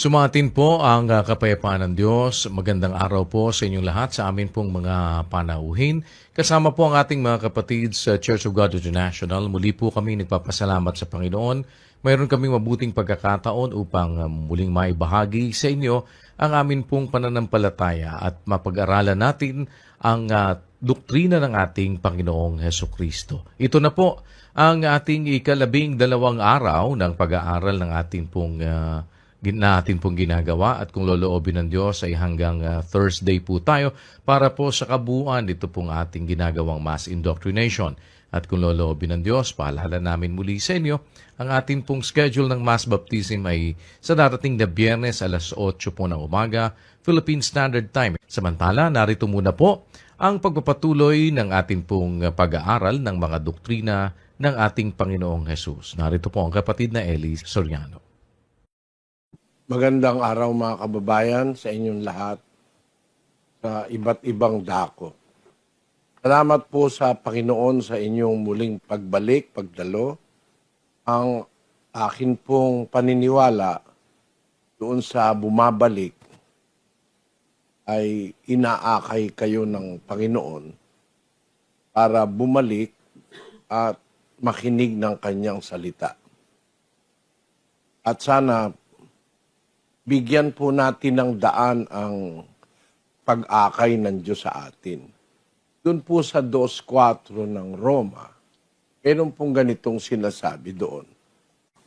Sumatin po ang kapayapaan ng Diyos. Magandang araw po sa inyong lahat sa amin pong mga panauhin. Kasama po ang ating mga kapatid sa Church of God International. Muli po kami nagpapasalamat sa Panginoon. Mayroon kaming mabuting pagkakataon upang muling maibahagi sa inyo ang amin pong pananampalataya at mapag-aralan natin ang doktrina ng ating Panginoong Heso Kristo. Ito na po ang ating ika-12 araw ng pag-aaral ng ating pong natin pong ginagawa at kung loloobin ng Diyos ay hanggang Thursday po tayo para po sa kabuuan dito pong ating ginagawang mass indoctrination. At kung loloobin ng Diyos, paalala namin muli sa inyo, ang ating pong schedule ng mass baptism ay sa darating na Biyernes alas 8 po ng umaga, Philippine Standard Time. Samantala, narito muna po ang pagpapatuloy ng ating pong pag-aaral ng mga doktrina ng ating Panginoong Hesus. Narito po ang kapatid na Eli Soriano. Magandang araw mga kababayan sa inyong lahat sa iba't ibang dako. Salamat po sa Panginoon sa inyong muling pagbalik, pagdalo. Ang akin pong paniniwala doon sa bumabalik ay inaakay kayo ng Panginoon para bumalik at makinig ng kanyang salita. At sana bigyan po natin ng daan ang pag-akay ng Diyos sa atin. Doon po sa 2.4 ng Roma, meron pong ganitong sinasabi doon.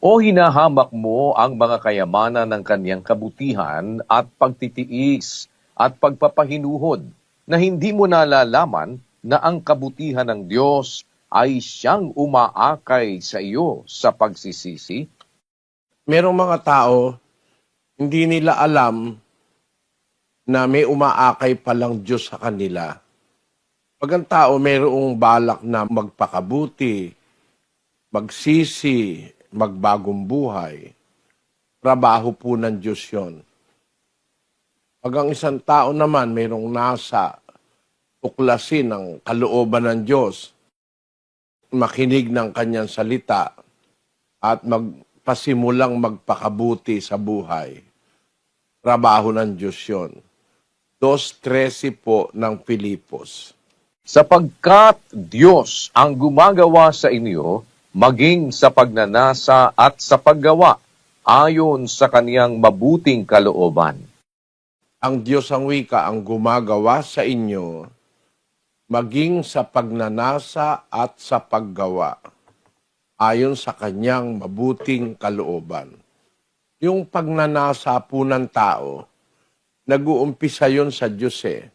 O hinahamak mo ang mga kayamanan ng kanyang kabutihan at pagtitiis at pagpapahinuhod na hindi mo nalalaman na ang kabutihan ng Diyos ay siyang umaakay sa iyo sa pagsisisi? Merong mga tao, hindi nila alam na may umaakay palang Diyos sa kanila. Pag ang tao mayroong balak na magpakabuti, magsisi, magbagong buhay, trabaho po ng Diyos yun. Pag ang isang tao naman mayroong nasa tuklasin ng kalooban ng Diyos, makinig ng kanyang salita at magpasimulang magpakabuti sa buhay, trabaho ng Diyos yun. 2.13 po ng Filipos. Sapagkat Diyos ang gumagawa sa inyo, maging sa pagnanasa at sa paggawa, ayon sa kaniyang mabuting kalooban. Ang Diyos ang wika ang gumagawa sa inyo, maging sa pagnanasa at sa paggawa, ayon sa kanyang mabuting kalooban. Yung pagnanasa po ng tao, nag-uumpisa yun sa Diyos eh.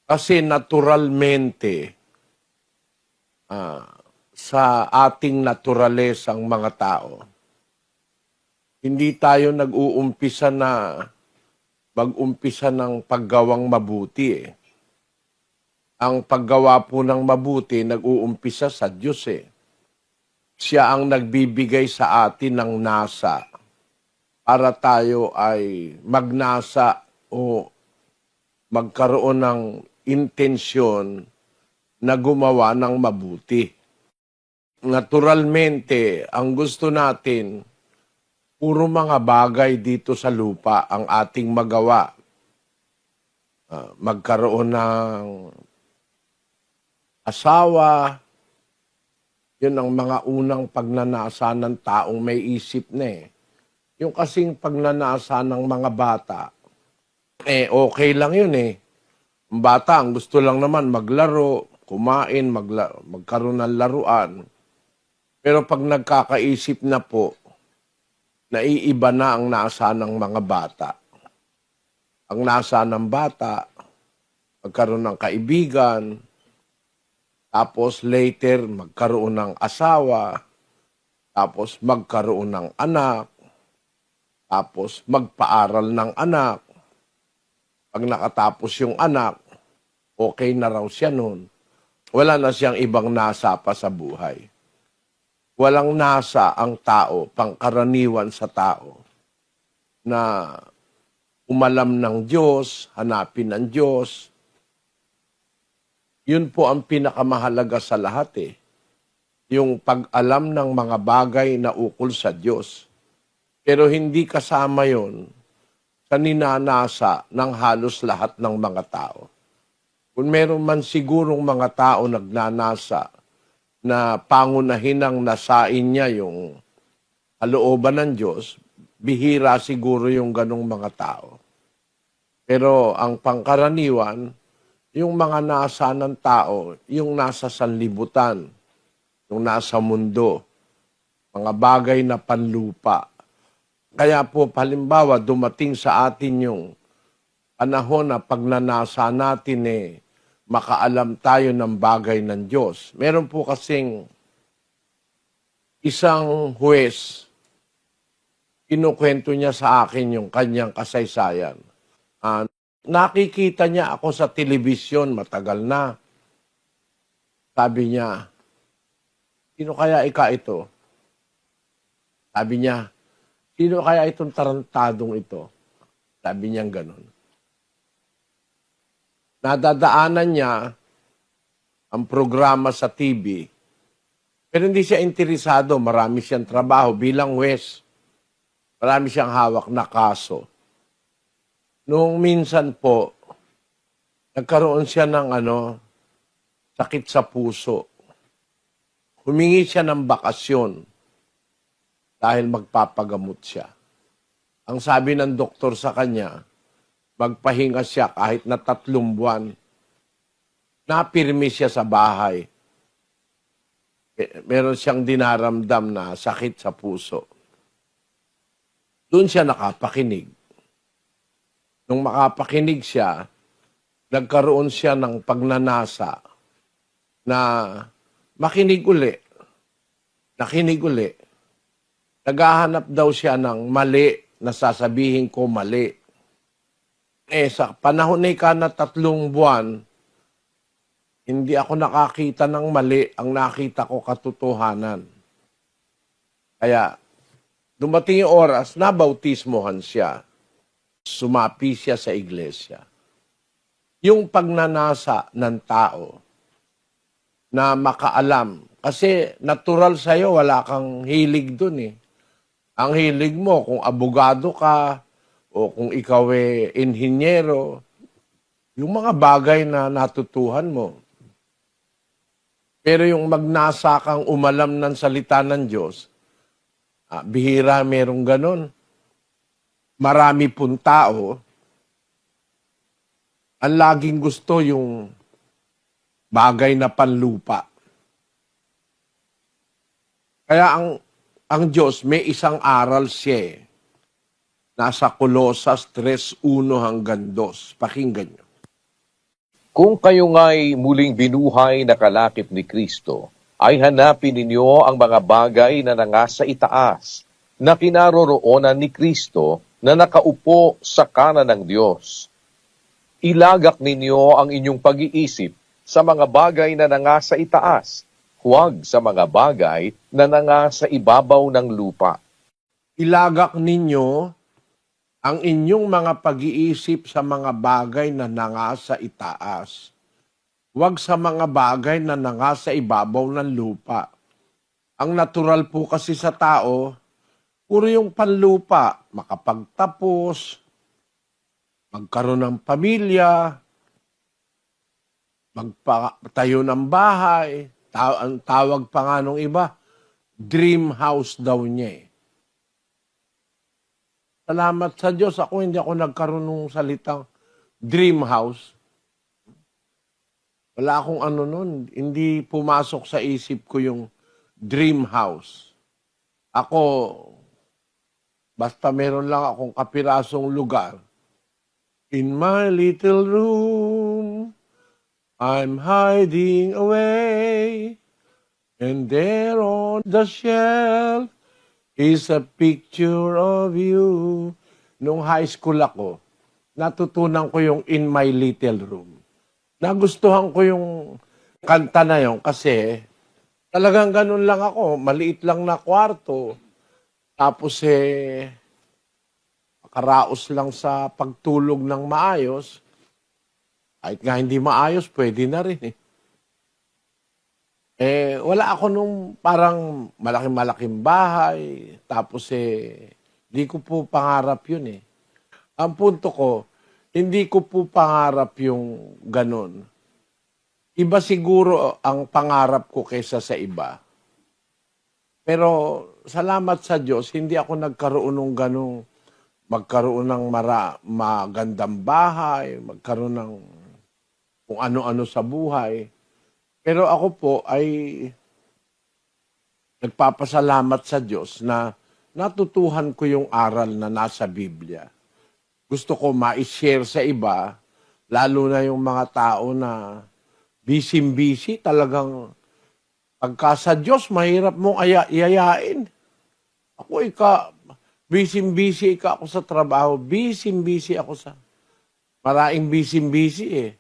Kasi naturalmente, sa ating naturalesang mga tao, hindi tayo nag-uumpisa na mag-umpisa ng paggawang mabuti eh. Ang paggawa po ng mabuti, nag-uumpisa sa Diyos eh. Siya ang nagbibigay sa atin ng nasa para tayo ay magnasa o magkaroon ng intensyon na gumawa ng mabuti. Naturalmente, ang gusto natin, puro mga bagay dito sa lupa ang ating magawa. Magkaroon ng asawa, yun ang mga unang pagnanasa ng taong may isip na eh. Yung kasing pagnanasa ng mga bata, okay lang yun eh. Ang bata, ang gusto lang naman maglaro, kumain, magkaroon ng laruan. Pero pag nagkakaisip na po, naiiba na ang nasa ng mga bata. Ang nasa ng bata, magkaroon ng kaibigan, tapos later magkaroon ng asawa, tapos magkaroon ng anak, tapos magpaaral ng anak. Pag nakatapos yung anak, okay na raw siya nun. Wala na siyang ibang nasa pa sa buhay. Walang nasa ang tao, pangkaraniwan sa tao, na umalam ng Diyos, hanapin ng Diyos. Yun po ang pinakamahalaga sa lahat eh. Yung pag-alam ng mga bagay na ukol sa Diyos. Pero hindi kasama yon sa ninanasa ng halos lahat ng mga tao. Kung meron man sigurong mga tao nagnanasa na pangunahin ang nasain niya yung kalooban ng Diyos, bihira siguro yung ganong mga tao. Pero ang pangkaraniwan, yung mga nasa ng tao, yung nasa sanlibutan, yung nasa mundo, mga bagay na panlupa. Kaya po, halimbawa, dumating sa atin yung panahon na pagnanasa natin makaalam tayo ng bagay ng Diyos. Meron po kasing isang huwes, kinukwento niya sa akin yung kanyang kasaysayan. Nakikita niya ako sa telebisyon, matagal na. Sabi niya, sino kaya ito? Sabi niya, sino kaya itong tarantadong ito? Sabi niya ganun. Nadadaanan niya ang programa sa TV, pero hindi siya interesado. Marami siyang trabaho bilang huwes. Marami siyang hawak na kaso. Noong minsan po, nagkaroon siya ng sakit sa puso. Humingi siya ng bakasyon dahil magpapagamot siya. Ang sabi ng doktor sa kanya, magpahinga siya kahit na 3 buwan. Napirmi siya sa bahay. Meron siyang dinaramdam na sakit sa puso. Doon siya nakapakinig. Nung makapakinig siya, nagkaroon siya ng pagnanasa na makinig uli. Nakinig uli. Naghahanap daw siya ng mali na sasabihin ko mali. Sa panahon na na 3 buwan, hindi ako nakakita ng mali. Ang nakita ko katotohanan. Kaya, dumating yung oras, nabautismohan siya. Sumapi siya sa iglesia. Yung pagnanasa ng tao na makaalam, kasi natural sa'yo, wala kang hilig dun Ang hilig mo, kung abogado ka, o kung ikaw inhinyero, yung mga bagay na natutuhan mo. Pero yung magnasa kang umalam ng salita ng Diyos, bihira merong ganun. Marami pong tao, ang laging gusto yung bagay na panlupa. Kaya ang Diyos, may isang aral siya. Nasa Colosas 3:1 hanggang 2. Pakinggan nyo. Kung kayo nga'y muling binuhay na kalakip ni Kristo, ay hanapin ninyo ang mga bagay na nangasa itaas, na kinaroroonan ni Kristo na nakaupo sa kanan ng Diyos. Ilagak ninyo ang inyong pag-iisip sa mga bagay na nangasa itaas, huwag sa mga bagay na nangasa ibabaw ng lupa. Ilagak ninyo ang inyong mga pag-iisip sa mga bagay na nangasa itaas, huwag sa mga bagay na nangasa ibabaw ng lupa. Ang natural po kasi sa tao, puro yung panlupa, makapagtapos, magkaroon ng pamilya, magpatayo ng bahay, ang tawag pa nga nung iba, dream house daw niya Salamat sa Diyos, hindi ako nagkaroon ng salitang dream house. Wala akong nun, hindi pumasok sa isip ko yung dream house. Ako, basta meron lang akong kapirasong lugar. In my little room, I'm hiding away. And there on the shelf is a picture of you. Nung high school ako, natutunan ko yung In My Little Room. Nagustuhan ko yung kanta na yun kasi talagang ganun lang ako. Maliit lang na kwarto. Tapos makaraos lang sa pagtulog ng maayos. Kahit nga hindi maayos, pwede na rin wala ako nung parang malaking-malaking bahay. Tapos Hindi ko po pangarap yun eh. Ang punto ko, hindi ko po pangarap yung ganun. Iba siguro ang pangarap ko kaysa sa iba. Pero salamat sa Diyos, hindi ako nagkaroon ng ganung magkaroon ng magandang bahay, magkaroon ng kung ano-ano sa buhay. Pero ako po ay nagpapasalamat sa Diyos na natutuhan ko yung aral na nasa Biblia. Gusto ko ma-share sa iba, lalo na yung mga tao na busy-busy, talagang pagka sa Diyos, mahirap mong iayain. Ako busy-busy ako sa trabaho, busy-busy ako sa maraming busy-busy eh.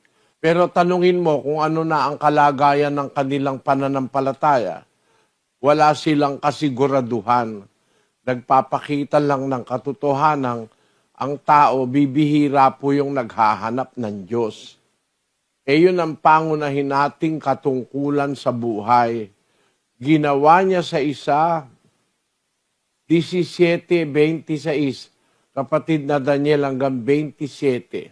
Pero tanungin mo kung ano na ang kalagayan ng kanilang pananampalataya, wala silang kasiguraduhan. Nagpapakita lang ng katotohanan ang tao, bibihira po yung naghahanap ng Diyos. Yun ang pangunahin nating katungkulan sa buhay. Ginawa niya sa isa, 17:26, kapatid na Daniel hanggang 27.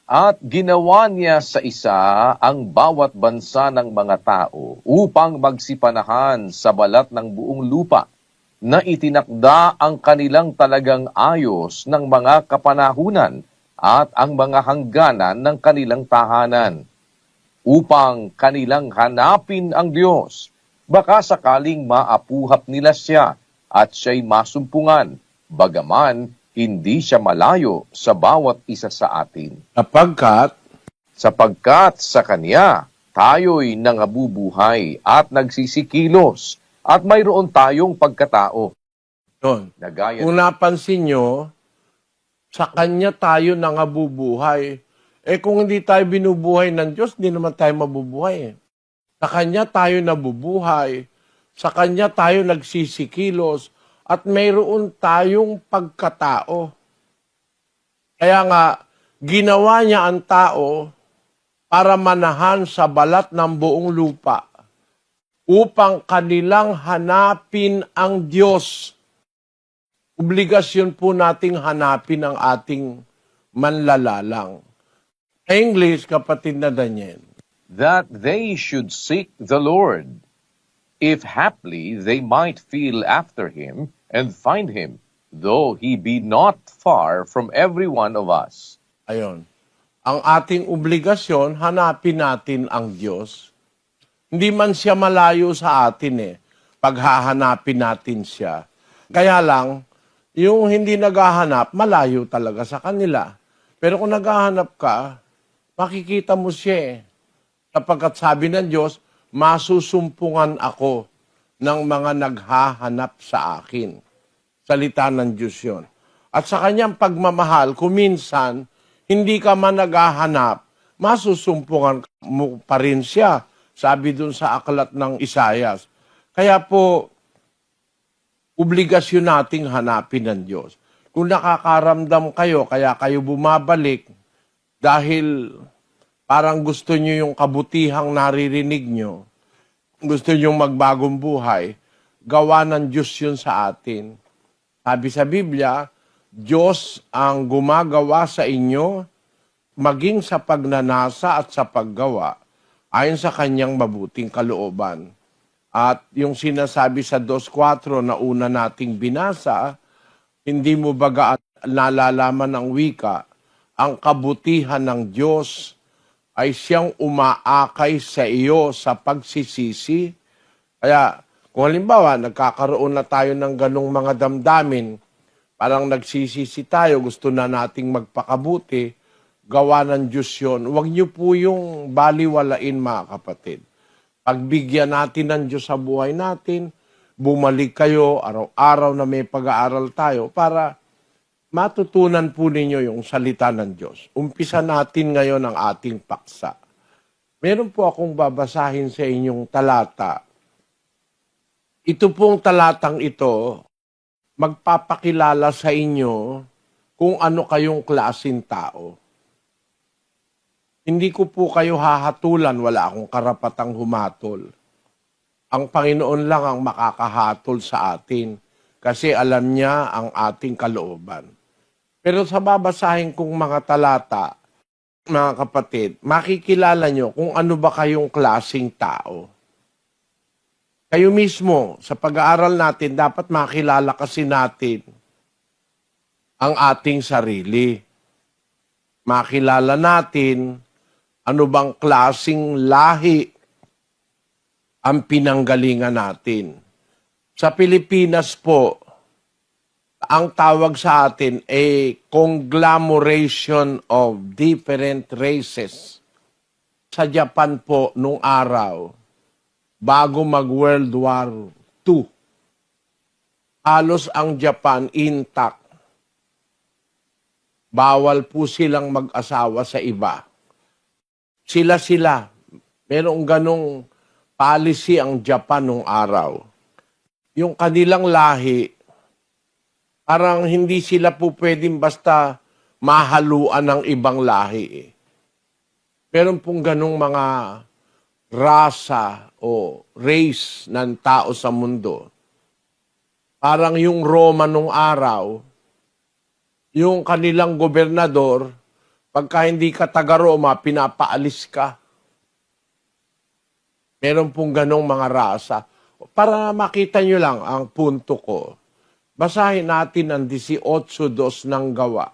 At ginawa niya sa isa ang bawat bansa ng mga tao upang magsipanahan sa balat ng buong lupa na itinakda ang kanilang talagang ayos ng mga kapanahunan at ang mga hangganan ng kanilang tahanan upang kanilang hanapin ang Diyos. Baka sakaling maapuhap nila siya at siya'y masumpungan, bagaman hindi siya malayo sa bawat isa sa atin. Sapagkat sa Kanya, tayo'y nangabubuhay at nagsisikilos at mayroon tayong pagkatao. Yun. Kung napansin nyo, sa Kanya tayo nangabubuhay. Kung hindi tayo binubuhay ng Diyos, hindi naman tayo mabubuhay. Sa Kanya tayo nabubuhay. Sa Kanya tayo nagsisikilos. At mayroon tayong pagkatao. Kaya nga, ginawa niya ang tao para manahan sa balat ng buong lupa upang kanilang hanapin ang Diyos. Obligasyon po nating hanapin ang ating manlalalang. English, kapatid na Daniel. That they should seek the Lord, if haply they might feel after him and find him, though he be not far from every one of us. Ayon. Ang ating obligasyon, hanapin natin ang Diyos. Hindi man siya malayo sa atin paghahanapin natin siya. Kaya lang, yung hindi naghahanap, malayo talaga sa kanila. Pero kung naghahanap ka, makikita mo siya Sapagkat sabi ng Diyos, masusumpungan ako ng mga naghahanap sa akin. Salita ng Diyos yun. At sa kanyang pagmamahal, kuminsan, hindi ka man naghahanap, masusumpungan mo pa rin siya. Sabi dun sa aklat ng Isayas. Kaya po, obligasyon nating hanapin ng Diyos. Kung nakakaramdam kayo, kaya kayo bumabalik dahil parang gusto nyo yung kabutihang naririnig nyo, gusto nyo magbagong buhay, gawa ng Diyos yun sa atin. Sabi sa Biblia, Diyos ang gumagawa sa inyo, maging sa pagnanasa at sa paggawa, ayon sa kanyang mabuting kalooban. At yung sinasabi sa 2:4 na una nating binasa, hindi mo baga nalalaman ng wika, ang kabutihan ng Diyos ay siyang umaakay sa iyo sa pagsisisi. Kaya kung halimbawa, nagkakaroon na tayo ng ganong mga damdamin, parang nagsisisi tayo, gusto na nating magpakabuti, gawa ng Diyos yun. Huwag niyo po yung baliwalain, mga kapatid. Pagbigyan natin ng Diyos sa buhay natin, bumalik kayo araw-araw na may pag-aaral tayo para matutunan po ninyo yung salita ng Diyos. Umpisa natin ngayon ang ating paksa. Meron po akong babasahin sa inyong talata. Ito pong talatang ito, magpapakilala sa inyo kung ano kayong klaseng tao. Hindi ko po kayo hahatulan, wala akong karapatang humatol. Ang Panginoon lang ang makakahatol sa atin. kasi alam niya ang ating kalooban. Pero sa babasahin kong mga talata, mga kapatid, makikilala nyo kung ano ba kayong klaseng tao. Kayo mismo, sa pag-aaral natin, dapat makilala kasi natin ang ating sarili. Makilala natin ano bang klaseng lahi ang pinanggalingan natin. Sa Pilipinas po, ang tawag sa atin ay conglomeration of different races. Sa Japan po, nung araw, bago mag-World War II, halos ang Japan intact. Bawal po silang mag-asawa sa iba. Sila-sila. Merong ganong policy ang Japan nung araw. Yung kanilang lahi, parang hindi sila po pwedeng basta mahaluan ng ibang lahi. Meron pong ganong mga rasa o race ng tao sa mundo. Parang yung Roma nung araw, yung kanilang gobernador, pagka hindi ka taga-Roma, pinapaalis ka. Meron pong ganong mga rasa. Para makita nyo lang ang punto ko, basahin natin ang 18:2 ng Gawa.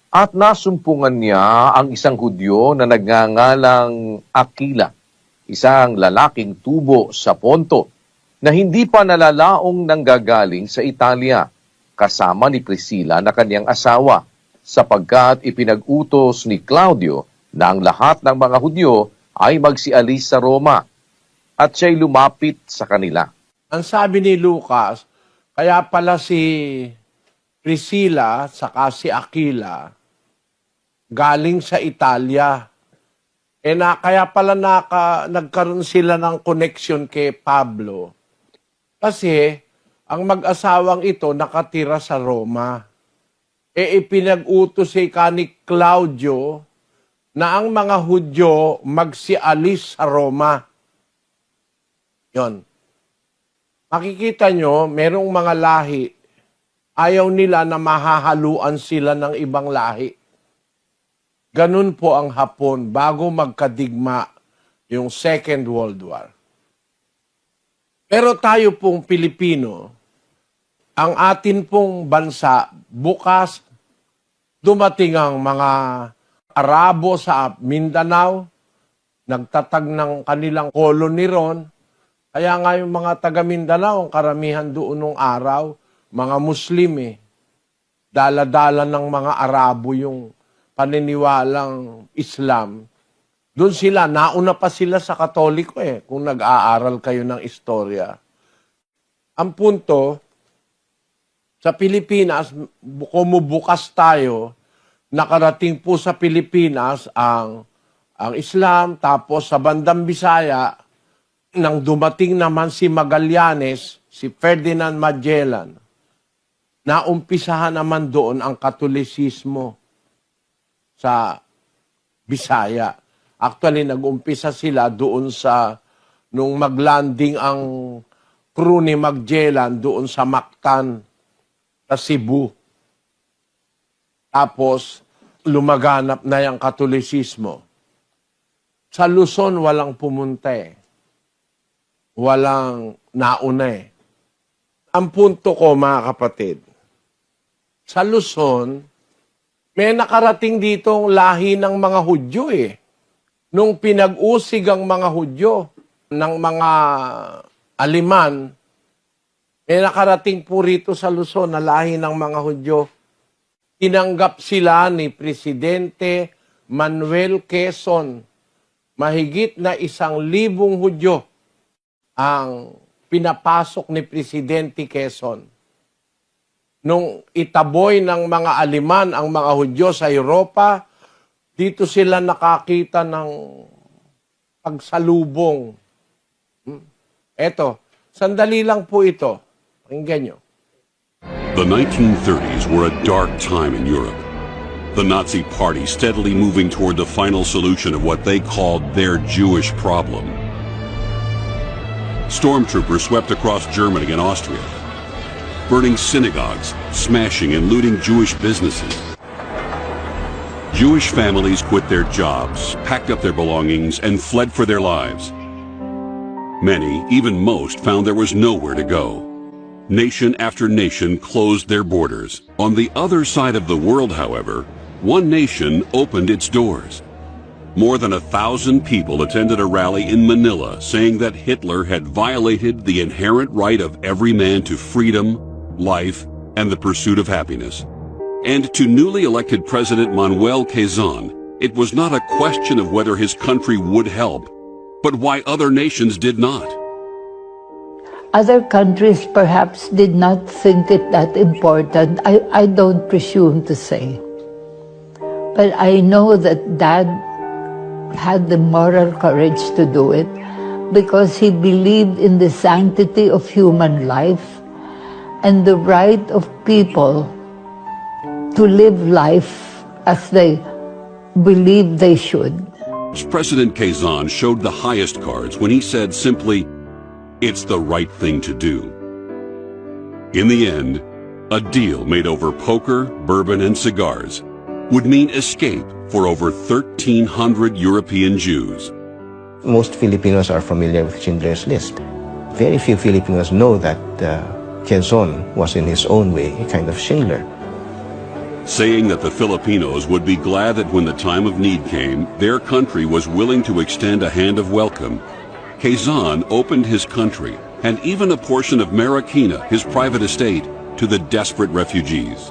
At nasumpungan niya ang isang Hudyo na nagngangalang Aquila, isang lalaking tubo sa Ponto, na hindi pa nalalaong nanggagaling sa Italia, kasama ni Priscilla na kanyang asawa, sapagkat ipinag-utos ni Claudio na ang lahat ng mga Hudyo ay magsialis sa Roma, at siya'y lumapit sa kanila. Ang sabi ni Lucas, kaya pala si Priscilla saka si Aquila galing sa Italia. Kaya pala nagkaroon sila ng connection kay Pablo. Kasi ang mag-asawang ito nakatira sa Roma. Ipinag-utos si Claudio na ang mga Hudyo magsialis sa Roma. Yon. Makikita nyo, merong mga lahi, ayaw nila na mahahaluan sila ng ibang lahi. Ganun po ang Hapon bago magkadigma yung Second World War. Pero tayo pong Pilipino, ang atin pong bansa, bukas dumating ang mga Arabo sa Mindanao, nagtatag ng kanilang colony ron. Kaya nga yung mga taga Mindanao, ang karamihan doon nung araw, mga Muslim Dala-dala ng mga Arabo yung paniniwalang Islam. Doon sila, nauna pa sila sa Katoliko kung nag-aaral kayo ng istorya. Ang punto, sa Pilipinas, kumubukas tayo, nakarating po sa Pilipinas ang Islam, tapos sa bandang Bisaya, nang dumating naman si Magallanes, si Ferdinand Magellan, naumpisahan naman doon ang Katolisismo sa Bisaya. Actually, nag-umpisa sila doon nung maglanding ang crew ni Magellan doon sa Mactan, sa Cebu. Tapos, lumaganap na yung Katolisismo. Sa Luzon, walang pumunta Walang nauna Ang punto ko, mga kapatid, sa Luzon, may nakarating ditong lahi ng mga Hudyo Nung pinag-usig ang mga Hudyo ng mga Aliman, may nakarating po rito sa Luzon na lahi ng mga Hudyo. Tinanggap sila ni Presidente Manuel Quezon. Mahigit na 1,000 Hudyo ang pinapasok ni Presidente Quezon. Nung itaboy ng mga Aliman ang mga Hudyo sa Europa, dito sila nakakita ng pagsalubong. Eto, sandali lang po ito. Pakinggan nyo. The 1930s were a dark time in Europe. The Nazi Party steadily moving toward the final solution of what they called their Jewish problem. Stormtroopers swept across Germany and Austria. burning synagogues, smashing and looting Jewish businesses. Jewish families quit their jobs, packed up their belongings, and fled for their lives. Many, even most, found there was nowhere to go. Nation after nation closed their borders. On the other side of the world, however, one nation opened its doors. More than 1,000 people attended a rally in Manila saying that Hitler had violated the inherent right of every man to freedom, life, and the pursuit of happiness. And to newly elected President Manuel Quezon, it was not a question of whether his country would help, but why other nations did not. Other countries perhaps did not think it that important. I don't presume to say. But I know that Dad had the moral courage to do it because he believed in the sanctity of human life and the right of people to live life as they believe they should. President Quezon showed the highest cards when he said simply, "It's the right thing to do." In the end, a deal made over poker, bourbon, and cigars would mean escape for over 1,300 European Jews. Most Filipinos are familiar with Schindler's List. Very few Filipinos know that Quezon was in his own way a kind of Schindler. Saying that the Filipinos would be glad that when the time of need came, their country was willing to extend a hand of welcome, Quezon opened his country and even a portion of Marikina, his private estate, to the desperate refugees.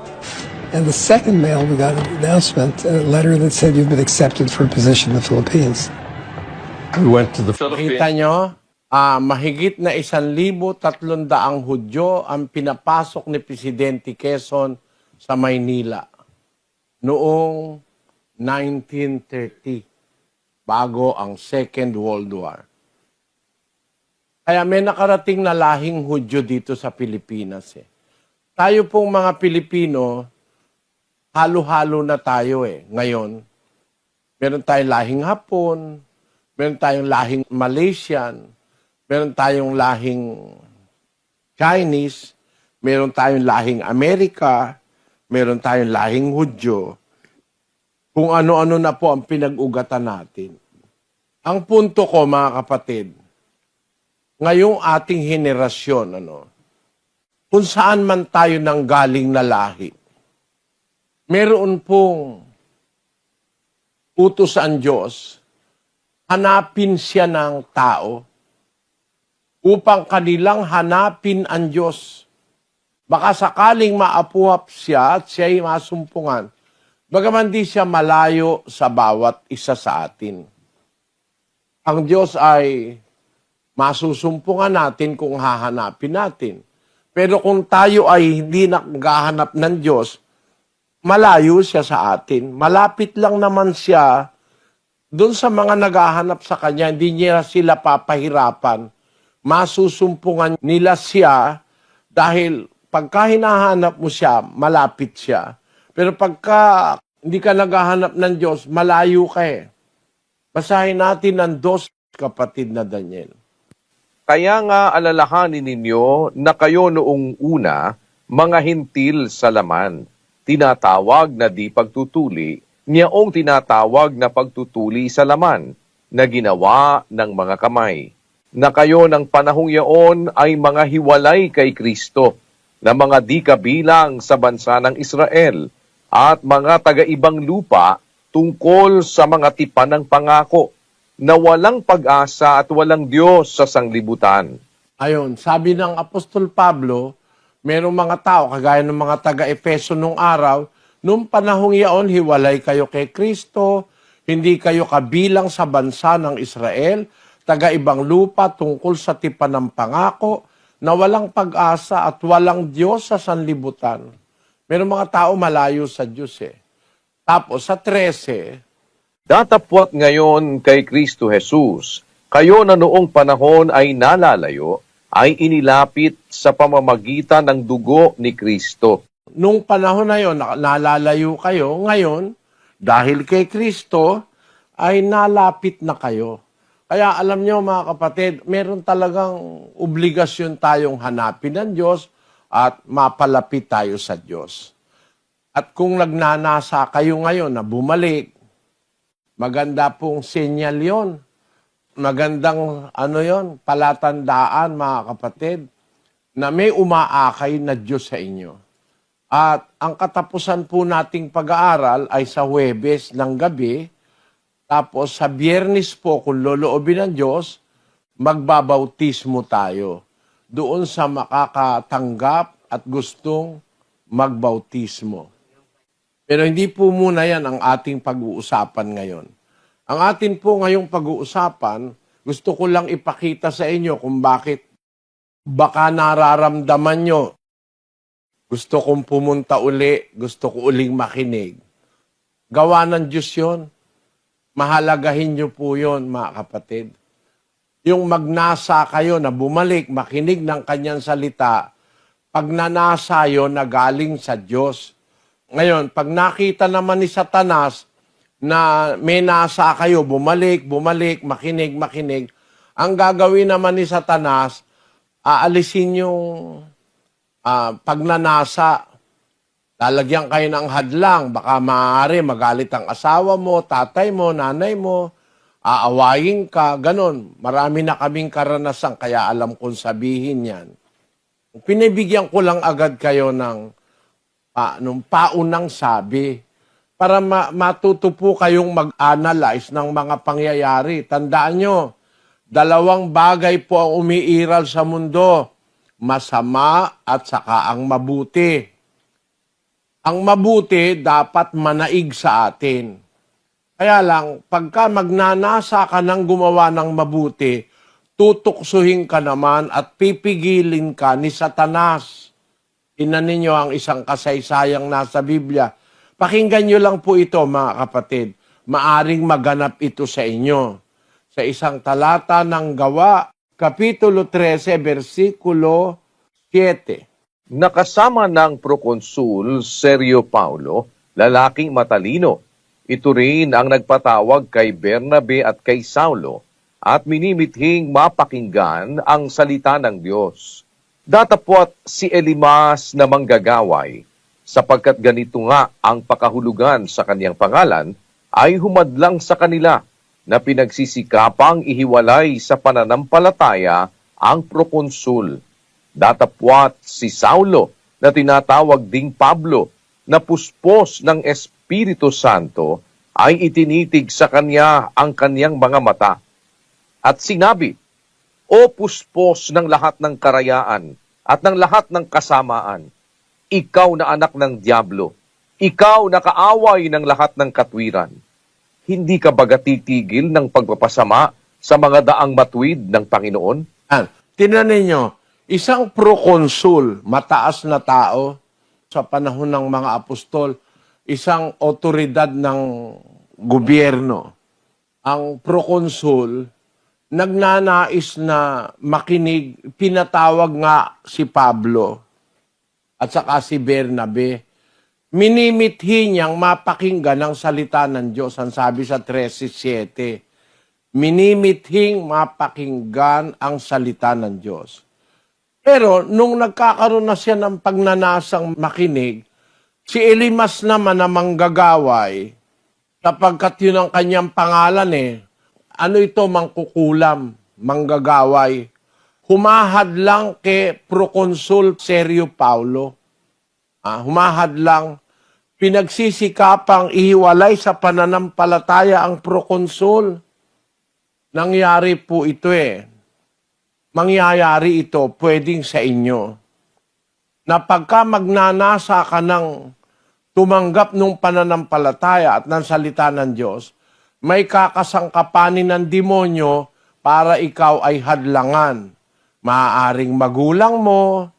And the second mail, we got an announcement, a letter that said you've been accepted for a position in the Philippines. We went to the Kita nyo, mahigit na 1,300 Hudyo ang pinapasok ni Presidente Quezon sa Maynila noong 1930, bago ang Second World War. Kaya may nakarating na lahing Hudyo dito sa Pilipinas. Tayo pong mga Pilipino, halo-halo na tayo ngayon. Meron tayong lahing Hapon, meron tayong lahing Malaysian, meron tayong lahing Chinese, meron tayong lahing Amerika, meron tayong lahing Hudyo. Kung ano-ano na po ang pinag-ugatan natin. Ang punto ko, mga kapatid, ngayong ating henerasyon, kung saan man tayo nanggaling na lahi, meron pong utos ang Diyos, hanapin siya ng tao upang kanilang hanapin ang Diyos. Baka sakaling maapuhap siya at siya'y masumpungan, bagaman di siya malayo sa bawat isa sa atin. Ang Diyos ay masusumpungan natin kung hahanapin natin. Pero kung tayo ay hindi naghahanap ng Diyos, malayo siya sa atin. Malapit lang naman siya doon sa mga naghahanap sa Kanya. Hindi niya sila papahirapan. Masusumpungan nila siya dahil pagka hinahanap mo siya, malapit siya. Pero pagka hindi ka naghahanap ng Diyos, malayo ka . Basahin natin ang 2, kapatid na Daniel. Kaya nga alalahanin ninyo na kayo noong una, mga hintil sa laman, tinatawag na di pagtutuli, niyaong tinatawag na pagtutuli sa laman, na ginawa ng mga kamay. Na kayo ng panahong yaon ay mga hiwalay kay Kristo, na mga di kabilang sa bansa ng Israel, at mga taga-ibang lupa tungkol sa mga tipan ng pangako, na walang pag-asa at walang Diyos sa sanglibutan. Ayon, sabi ng Apostol Pablo, merong mga tao, kagaya ng mga taga-Efeso nung araw, nung panahong yaon, hiwalay kayo kay Kristo, hindi kayo kabilang sa bansa ng Israel, taga-ibang lupa tungkol sa tipan ng pangako, na walang pag-asa at walang Diyos sa sanlibutan. Merong mga tao malayo sa Diyos . Tapos sa 13, Datapwat ngayon kay Kristo Jesus, kayo na noong panahon ay nalalayo, ay inilapit sa pamamagitan ng dugo ni Kristo. nung panahon na yon, nalalayo kayo, ngayon, dahil kay Kristo, ay nalapit na kayo. Kaya alam nyo mga kapatid, meron talagang obligasyon tayong hanapin ng Diyos at mapalapit tayo sa Diyos. At kung nagnanasa kayo ngayon na bumalik, maganda pong senyal yon. Magandang palatandaan mga kapatid, na may umaakay na Diyos sa inyo. At ang katapusan po nating pag-aaral ay sa Huwebes ng gabi, tapos sa Biyernes po, kung loloobin ng Diyos, magbabautismo tayo doon sa makakatanggap at gustong magbautismo. Pero hindi po muna yan ang ating pag-uusapan ngayon. Ang atin po ngayong pag-uusapan, gusto ko lang ipakita sa inyo kung bakit baka nararamdaman nyo. Gusto kong pumunta uli, gusto ko uling makinig. Gawa ng Diyos yun. Mahalagahin nyo po yun, mga kapatid. Yung magnasa kayo na bumalik, makinig ng kanyang salita, pag nanasa yun na galing sa Diyos. Ngayon, pag nakita naman ni Satanas na may nasa kayo, bumalik, makinig, ang gagawin naman ni Satanas, aalisin yung pagnanasa. Lalagyan kayo ng hadlang, baka maaari magalit ang asawa mo, tatay mo, nanay mo, aawayin ka, ganon. Marami na kaming karanasan, kaya alam kong sabihin yan. Pinibigyan ko lang agad kayo ng paunang sabi para matuto po kayong mag-analyze ng mga pangyayari. Tandaan nyo, dalawang bagay po ang umiiral sa mundo, masama at saka ang mabuti. Ang mabuti dapat manaig sa atin. Kaya lang, pagka magnanasa ka ng gumawa ng mabuti, tutuksuhin ka naman at pipigilin ka ni Satanas. Tingnan ninyo ang isang kasaysayang nasa Biblia. Pakinggan nyo lang po ito, mga kapatid. Maaring maganap ito sa inyo. Sa isang talata ng Gawa, Kapitulo 13, versikulo 7. Nakasama ng prokonsul Sergio Paulo, lalaking matalino. Ito rin ang nagpatawag kay Bernabe at kay Saulo at minimithing mapakinggan ang salita ng Diyos. Datapwat si Elimas na manggagaway, sapagkat ganito nga ang pakahulugan sa kaniyang pangalan, ay humadlang sa kanila na pinagsisikapang ihiwalay sa pananampalataya ang prokonsul. Datapwat si Saulo na tinatawag ding Pablo na puspos ng Espiritu Santo ay itinitig sa kanya ang kaniyang mga mata. At sinabi, O puspos ng lahat ng karayaan at ng lahat ng kasamaan, ikaw na anak ng Diablo, ikaw na kaaway ng lahat ng katwiran, hindi ka baga titigil ng pagpapasama sa mga daang matuwid ng Panginoon? Tingnan ninyo, isang prokonsul, mataas na tao sa panahon ng mga apostol, isang otoridad ng gobyerno. Ang prokonsul, nagnanais na makinig, pinatawag nga si Pablo at saka si Bernabe. Minimithi niyang mapakinggan ang salita ng Diyos. Ang sabi sa 13:7, minimithing mapakinggan ang salita ng Diyos. Pero nung nagkakaroon na siya ng pagnanasang makinig, si Elimas naman na manggagaway, sapagkat yun ang kanyang pangalan ano ito, mangkukulam, manggagaway, humahad lang kay Proconsul Sergio Paulo. Humahad lang, pinagsisikapang ihiwalay sa pananampalataya ang Proconsul. Nangyari po ito Mangyayari ito, pwedeng sa inyo. Na pagka magnanasa ka ng tumanggap ng pananampalataya at ng salita ng Diyos, may kakasangkapanin ng demonyo para ikaw ay hadlangan. Maaaring magulang mo,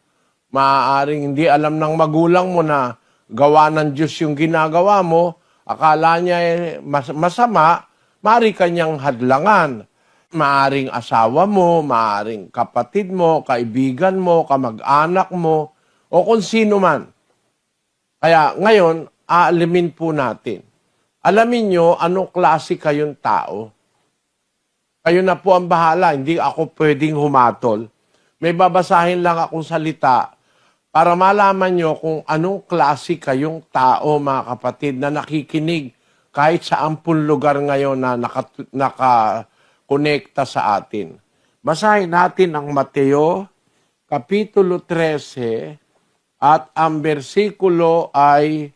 maaaring hindi alam ng magulang mo na gawa ng Diyos yung ginagawa mo, akala niya masama, maaari kanyang hadlangan. Maaring asawa mo, maaring kapatid mo, kaibigan mo, kamag-anak mo, o kung sino man. Kaya ngayon, aalimin po natin. Alamin nyo anong klase kayong tao. Kayo na po ang bahala, hindi ako pwedeng humatol. May babasahin lang akong salita para malaman nyo kung anong klase kayong tao, mga kapatid, na nakikinig kahit sa ampun lugar ngayon na nakakonekta sa atin. Basahin natin ang Mateo, Kapitulo 13, at ang bersikulo ay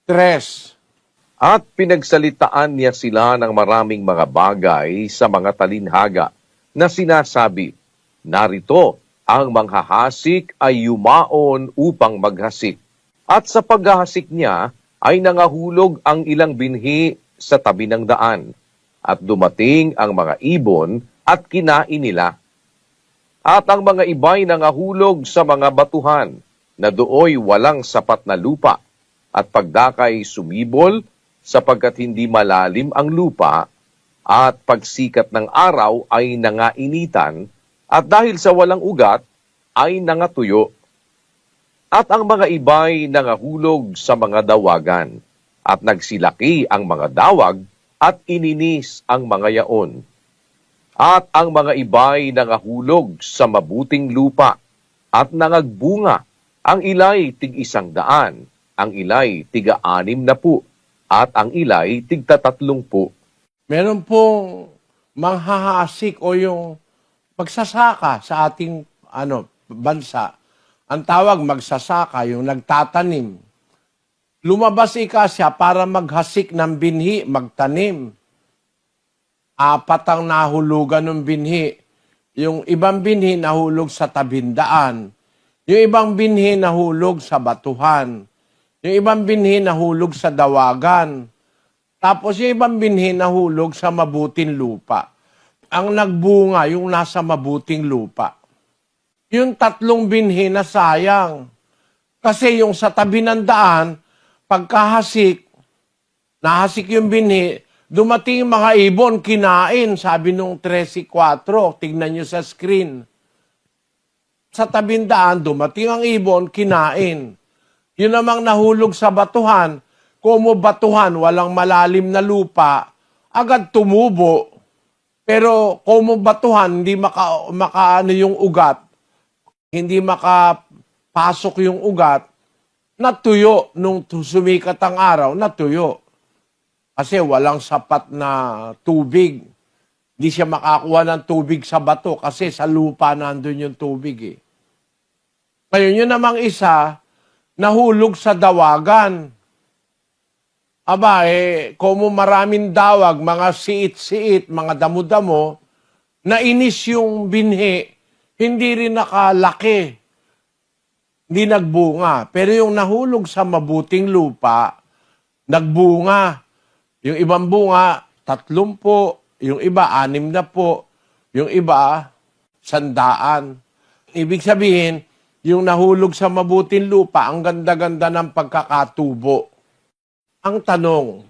3. At pinagsalitaan niya sila ng maraming mga bagay sa mga talinhaga na sinasabi, narito, ang manghahasik ay yumaon upang maghasik. At sa paghahasik niya ay nangahulog ang ilang binhi sa tabi ng daan. At dumating ang mga ibon at kinain nila. At ang mga iba'y nangahulog sa mga batuhan na dooy walang sapat na lupa. At pagdakay sumibol sapagkat hindi malalim ang lupa at pagsikat ng araw ay nangainitan at dahil sa walang ugat ay nangatuyo. At ang mga iba'y nangahulog sa mga dawagan at nagsilaki ang mga dawag at ininis ang mga yaon. At ang mga iba'y nangahulog sa mabuting lupa at nangagbunga, ang ilay tig-100, ang ilay tiga-60, at ang ilay tig-30. Meron pong manghahasik o yung magsasaka sa ating bansa. Ang tawag magsasaka, yung nagtatanim. Lumabas siya para maghasik ng binhi, magtanim. 4 ang nahulugan ng binhi. Yung ibang binhi nahulog sa tabindaan. Yung ibang binhi nahulog sa batuhan. Yung ibang binhi nahulog sa dawagan. Tapos yung ibang binhi nahulog sa mabuting lupa. Ang nagbunga, yung nasa mabuting lupa. Yung 3 binhi na sayang. Kasi yung sa tabi ng daan, pagkahasik, nahasik yung binhi, dumating yung mga ibon, kinain, sabi nung 13:4, tignan nyo sa screen. Sa tabing daan, dumating ang ibon, kinain. Yun namang nahulog sa batuhan, kumo batuhan, walang malalim na lupa, agad tumubo. Pero kumo batuhan, hindi makaano yung ugat, hindi makapasok yung ugat, natuyo nung sumikat ang araw, natuyo. Kasi walang sapat na tubig. Hindi siya makakuha ng tubig sa bato kasi sa lupa nandun yung tubig eh. Ngayon yun namang isa, nahulog sa dawagan. Aba kung maraming dawag, mga siit-siit, mga damo-damo, nainis yung binhi, hindi rin nakalaki. Hindi nagbunga. Pero yung nahulog sa mabuting lupa, nagbunga. Yung ibang bunga, 30, yung iba, 60, yung iba, 100. Ibig sabihin, yung nahulog sa mabuting lupa, ang ganda-ganda ng pagkakatubo. Ang tanong,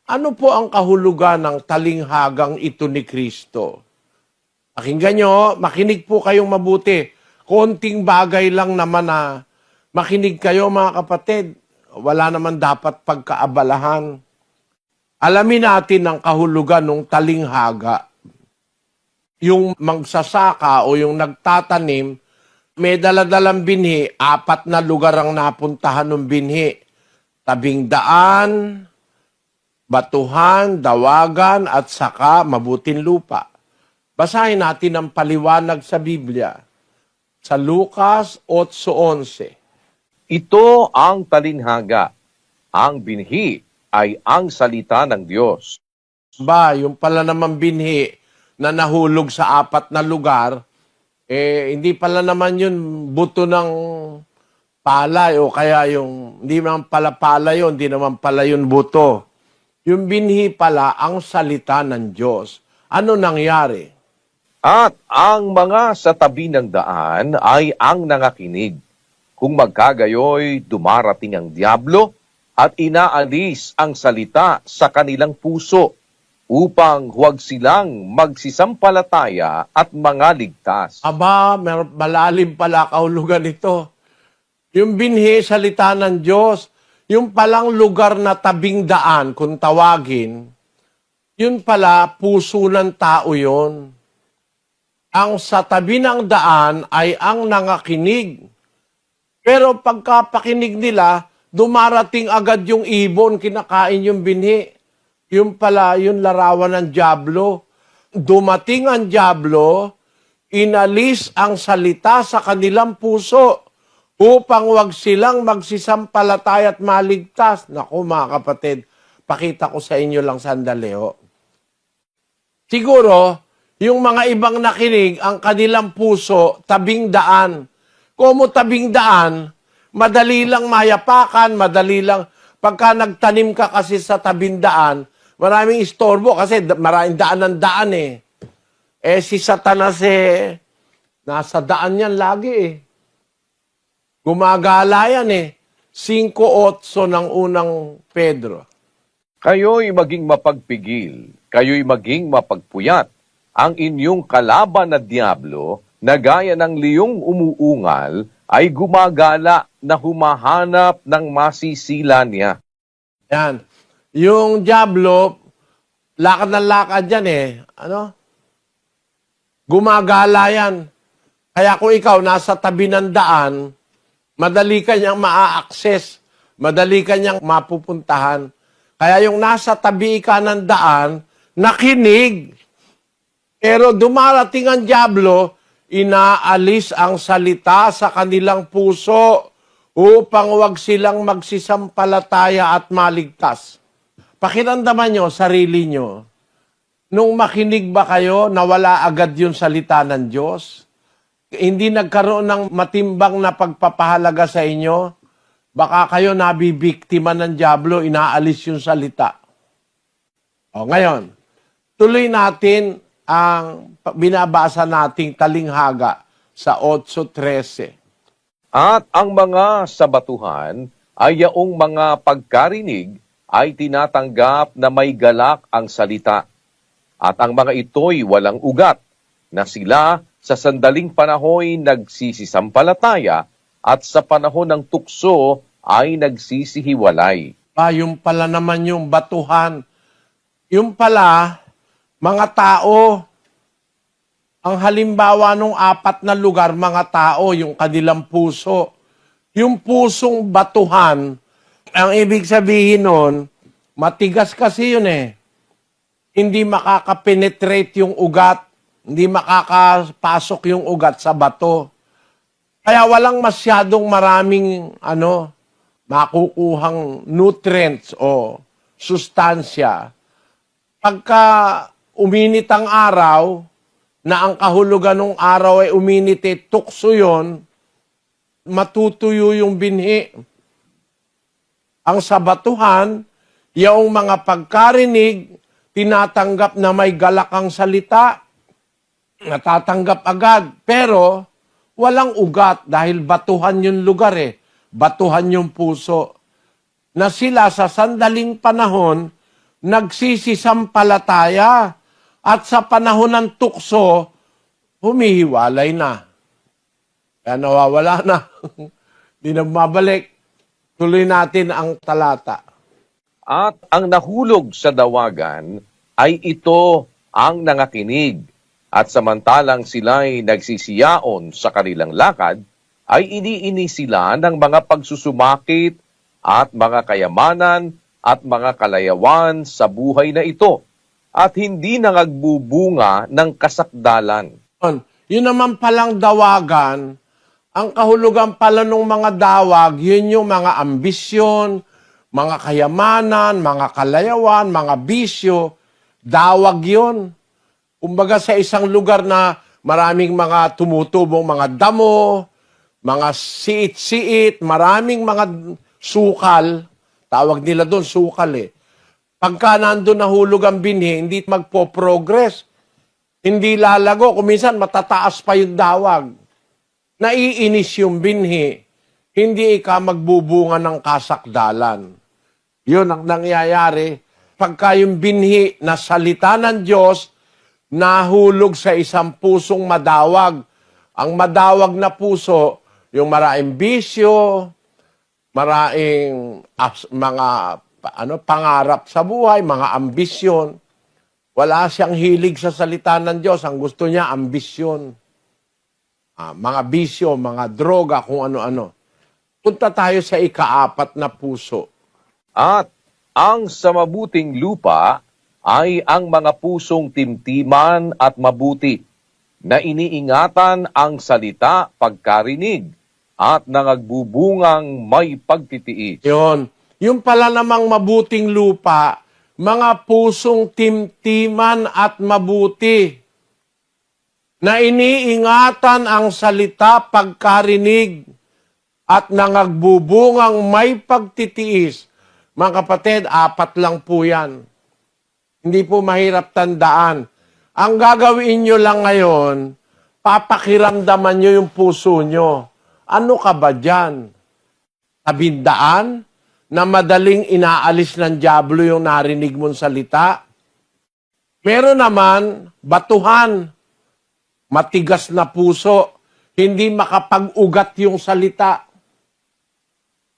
ano po ang kahulugan ng talinghagang ito ni Kristo? Pakinggan nyo, makinig po kayong mabuti. Konting bagay lang naman na makinig kayo mga kapatid. Wala naman dapat pagkaabalahan. Alamin natin ang kahulugan ng talinghaga. Yung magsasaka o yung nagtatanim, may daladalang binhi, 4 na lugar ang napuntahan ng binhi. Tabing daan, batuhan, dawagan, at saka mabuting lupa. Basahin natin ang paliwanag sa Biblia. Sa Lucas 8:11. Ito ang talinhaga. Ang binhi ay ang salita ng Diyos. Yung pala naman binhi na nahulog sa 4 na lugar, hindi pala naman yun buto ng palay o kaya yung, hindi naman pala palay yun, hindi naman pala yun buto. Yung binhi pala ang salita ng Diyos. Ano nangyari? At ang mga sa tabi ng daan ay ang nangakinig. Kung magkagayoy, dumarating ang diablo at inaalis ang salita sa kanilang puso upang huwag silang magsisampalataya at mga ligtas. Aba, malalim pala kahulugan ito. Yung binhi, salita ng Diyos, yung palang lugar na tabing daan, kung tawagin, yun pala, puso ng tao yun. Ang sa tabi ng daan ay ang nangakinig. Pero pagkapakinig nila, dumarating agad yung ibon, kinakain yung binhi. Yung pala, yung larawan ng dyablo. Dumating ang dyablo, inalis ang salita sa kanilang puso upang wag silang magsisampalatay at maligtas. Naku mga kapatid, pakita ko sa inyo lang sandali ho. Siguro, yung mga ibang nakinig, ang kanilang puso, tabing daan. Como tabing daan, madali lang mayapakan, madali lang, pagka nagtanim ka kasi sa tabing daan, maraming istorbo kasi maraming daan ng daan eh. Eh si Satanas eh, nasa daan yan lagi eh. Gumagala yan eh. 5:8 ng unang Pedro. Kayo'y maging mapagpigil, kayo'y maging mapagpuyat. Ang inyong kalaban na Diablo, na gaya ng liyong umuungal, ay gumagala na humahanap ng masisila niya. Yan. Yung Diablo, lakad ng lakad yan eh. Ano? Gumagala yan. Kaya kung ikaw nasa tabi ng daan, madali ka niyang maa-access, madali ka niyang mapupuntahan. Kaya yung nasa tabi ka ng daan, nakinig. Pero dumarating ang dyablo, inaalis ang salita sa kanilang puso upang wag silang magsisampalataya at maligtas. Pakiramdaman nyo, sarili nyo, nung makinig ba kayo, nawala agad yung salita ng Diyos? Hindi nagkaroon ng matimbang na pagpapahalaga sa inyo? Baka kayo nabibiktima ng dyablo, inaalis yung salita. O ngayon, tuloy natin ang binabasa nating talinghaga sa 8:13. At ang mga sabatuhan ay yaong mga pagkarinig ay tinatanggap na may galak ang salita. At ang mga ito'y walang ugat, na sila sa sandaling panahoy nagsisisampalataya at sa panahon ng tukso ay nagsisihiwalay. Yung pala naman yung batuhan. Yung pala, mga tao, ang halimbawa nung 4 na lugar, mga tao, yung kanilang puso. Yung pusong batuhan, ang ibig sabihin nun, matigas kasi yun eh. Hindi makakapenetrate yung ugat, hindi makakapasok yung ugat sa bato. Kaya walang masyadong maraming makukuhang nutrients o sustansya. Pagka uminit ang araw, na ang kahulugan ng araw ay uminit, tukso yun, matutuyo yung binhi. Ang sabatuhan, yung mga pagkarinig, tinatanggap na may galak ang salita, natatanggap agad, pero walang ugat dahil batuhan yung lugar eh, batuhan yung puso. Na sila sa sandaling panahon, nagsisisampalataya at sa panahon ng tukso, humihiwalay na. Kaya nawawala na. Di na bumabalik. Tuloy natin ang talata. At ang nahulog sa dawagan ay ito ang nangakinig. At samantalang sila'y nagsisiyaon sa kanilang lakad, ay iniini sila ng mga pagsusumakit at mga kayamanan at mga kalayawan sa buhay na ito, at hindi nangagbubunga ng kasakdalan. Yun naman palang dawagan, ang kahulugan pala ng mga dawag, yun yung mga ambisyon, mga kayamanan, mga kalayawan, mga bisyo, dawag yun. Kumbaga sa isang lugar na maraming mga tumutubong mga damo, mga siit-siit, maraming mga sukal, tawag nila doon sukal eh. Pagka nandun nahulog ang binhi, hindi magpo-progress. Hindi lalago. Kung minsan matataas pa yung dawag. Naiinis yung binhi. Hindi ka magbubunga ng kasakdalan. Yun ang nangyayari. Pagka yung binhi na salita ng Diyos, nahulog sa isang pusong madawag. Ang madawag na puso, yung maraming bisyo, maraming mga pangarap sa buhay, mga ambisyon. Wala siyang hilig sa salita ng Diyos. Ang gusto niya, ambisyon. Mga bisyo, mga droga, kung ano-ano. Punta tayo sa ikaapat na puso. At ang sa mabuting lupa ay ang mga pusong timtiman at mabuti, na iniingatan ang salita pagkarinig at nangagbubungang may pagtitiis. Yon. Yung pala namang mabuting lupa, mga pusong timtiman at mabuti, na iniingatan ang salita pagkarinig at nangagbubungang may pagtitiis. Mga kapatid, 4 lang po yan. Hindi po mahirap tandaan. Ang gagawin nyo lang ngayon, papakiramdaman nyo yung puso nyo. Ano ka ba dyan? Tabindaan na madaling inaalis ng dyablo yung narinig mong salita? Meron naman, batuhan, matigas na puso, hindi makapag-ugat yung salita.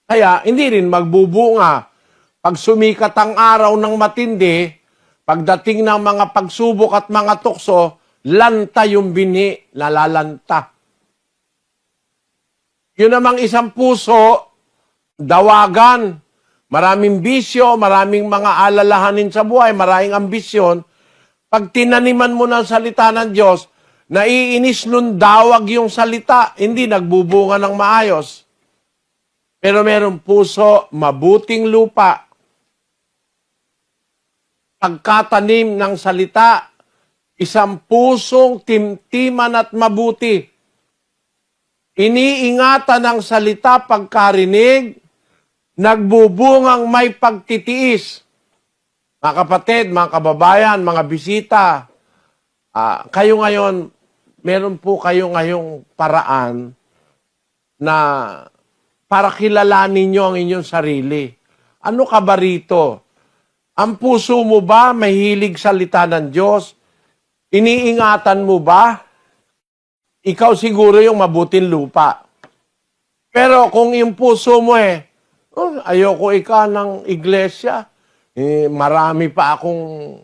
Kaya hindi rin magbubunga. Pag sumikat ang araw ng matindi, pagdating ng mga pagsubok at mga tukso, lanta yung binhi, nalalanta. Yun namang isang puso, dawagan, maraming bisyo, maraming mga alalahanin sa buhay, maraming ambisyon. Pag tinaniman mo ng salita ng Diyos, naiinis nun dawag yung salita, hindi nagbubunga ng maayos. Pero merong puso, mabuting lupa. Pagkatanim ng salita, isang pusong timtiman at mabuti. Iniingatan ng salita pagkarinig, nagbubungang may pagtitiis. Mga kapatid, mga kababayan, mga bisita, kayo ngayon, meron po kayo ngayong paraan na para kilalanin nyo ang inyong sarili. Ano ka ba rito? Ang puso mo ba mahilig salita ng Diyos? Iniingatan mo ba? Ikaw siguro yung mabuting lupa. Pero kung yung puso mo ayoko ng iglesia, marami pa akong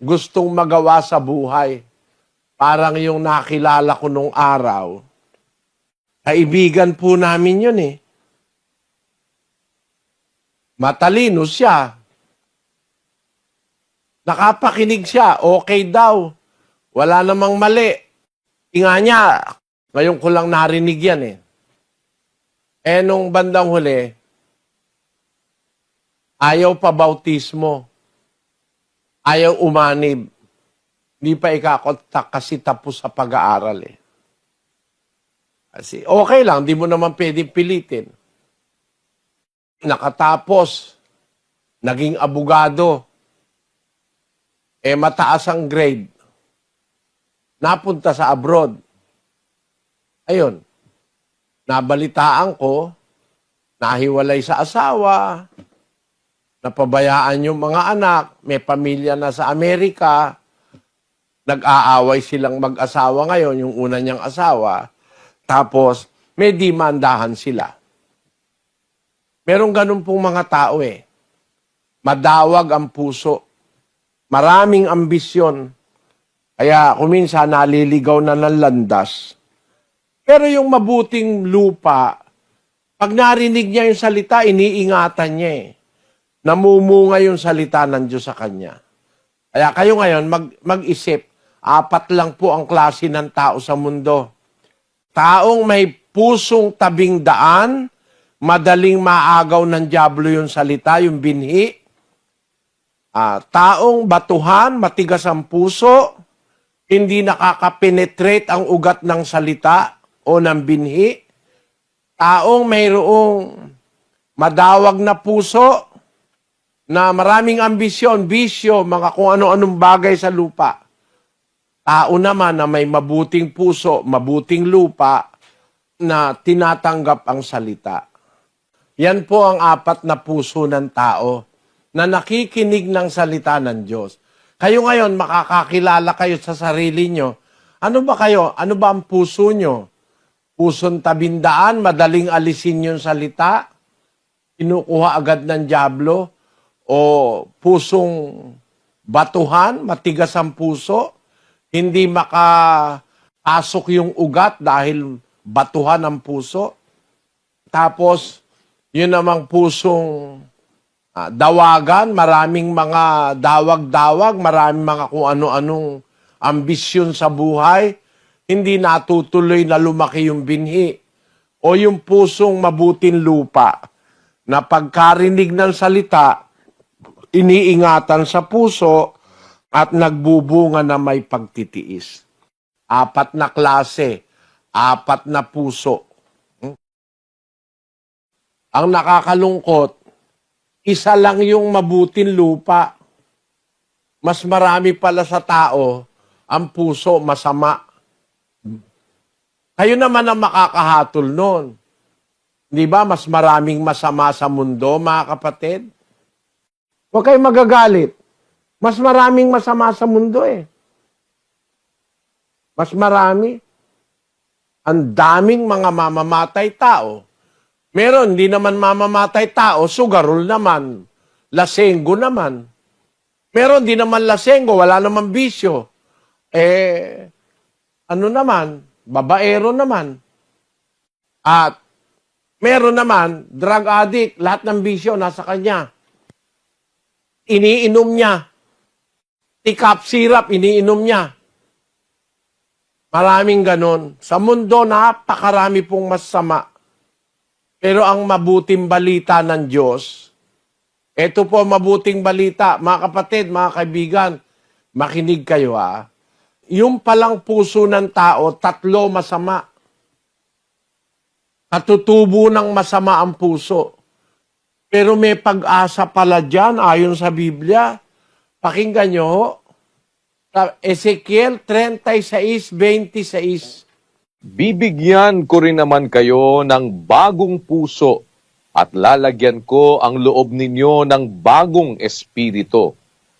gustong magawa sa buhay. Parang yung nakilala ko nung araw, kaibigan po namin yun Matalino siya. Nakapakinig siya, okay daw. Wala namang mali. Nga niya, ngayon ko lang narinig yan nung bandang huli, ayaw pa bautismo. Ayaw umanib. Hindi pa ikakontak kasi tapos sa pag-aaral Kasi okay lang, di mo naman pwedeng pilitin. Nakatapos, naging abogado, mataas ang grade. Napunta sa abroad. Ayun, nabalitaan ko, nahiwalay sa asawa, napabayaan yung mga anak, may pamilya na sa Amerika, nag-aaway silang mag-asawa ngayon, yung una niyang asawa, tapos may demandahan sila. Merong ganun pong mga tao Madawag ang puso. Maraming ambisyon. Kaya kuminsan naliligaw na ng landas. Pero yung mabuting lupa, pag narinig niya yung salita, iniingatan niya Namumunga yung salita ng Diyos sa kanya. Kaya kayo ngayon, mag-isip, 4 lang po ang klase ng tao sa mundo. Taong may pusong tabing daan, madaling maagaw ng dyablo yung salita, yung binhi. Taong batuhan, matigas ang puso, hindi nakakapenetrate ang ugat ng salita o ng binhi. Taong mayroong madawag na puso, na maraming ambisyon, bisyo, mga kung ano-anong bagay sa lupa. Tao naman na may mabuting puso, mabuting lupa, na tinatanggap ang salita. Yan po ang 4 na puso ng tao na nakikinig ng salita ng Diyos. Kayo ngayon, makakakilala kayo sa sarili nyo. Ano ba kayo? Ano ba ang puso nyo? Pusong tabindaan, madaling alisin yung salita, kinukuha agad ng dyablo, o pusong batuhan, matigas ang puso, hindi makapasok yung ugat dahil batuhan ang puso. Tapos, Yun namang pusong dawagan, maraming mga dawag-dawag, maraming mga kung ano-anong ambisyon sa buhay, hindi natutuloy na lumaki yung binhi. O yung pusong mabuting lupa, na pagkarinig ng salita, iniingatan sa puso at nagbubunga na may pagtitiis. 4 na klase, 4 na puso. Ang nakakalungkot, isa lang yung mabuting lupa. Mas marami pala sa tao, ang puso masama. Kayo naman ang makakahatol nun. Di ba, mas maraming masama sa mundo, mga kapatid? Huwag kayong magagalit. Mas maraming masama sa mundo eh. Mas marami. Ang daming mga mamamatay tao. Meron, hindi naman mamamatay tao, sugarol naman. Lasenggo naman. Meron, di naman lasenggo, wala naman bisyo. Ano naman, babaero naman. At meron naman, drug addict, lahat ng bisyo nasa kanya. Iniinom niya. Tikap syrup, iniinom niya. Maraming ganon. Sa mundo, napakarami pong masama. Pero ang mabuting balita ng Diyos, ito po mabuting balita, mga kapatid, mga kaibigan, makinig kayo ha. Yung palang puso ng tao, 3 masama. Katutubo ng masama ang puso. Pero may pag-asa pala dyan, ayon sa Biblia. Pakinggan nyo ho. Ezekiel 36:26. Bibigyan ko rin naman kayo ng bagong puso at lalagyan ko ang loob ninyo ng bagong espiritu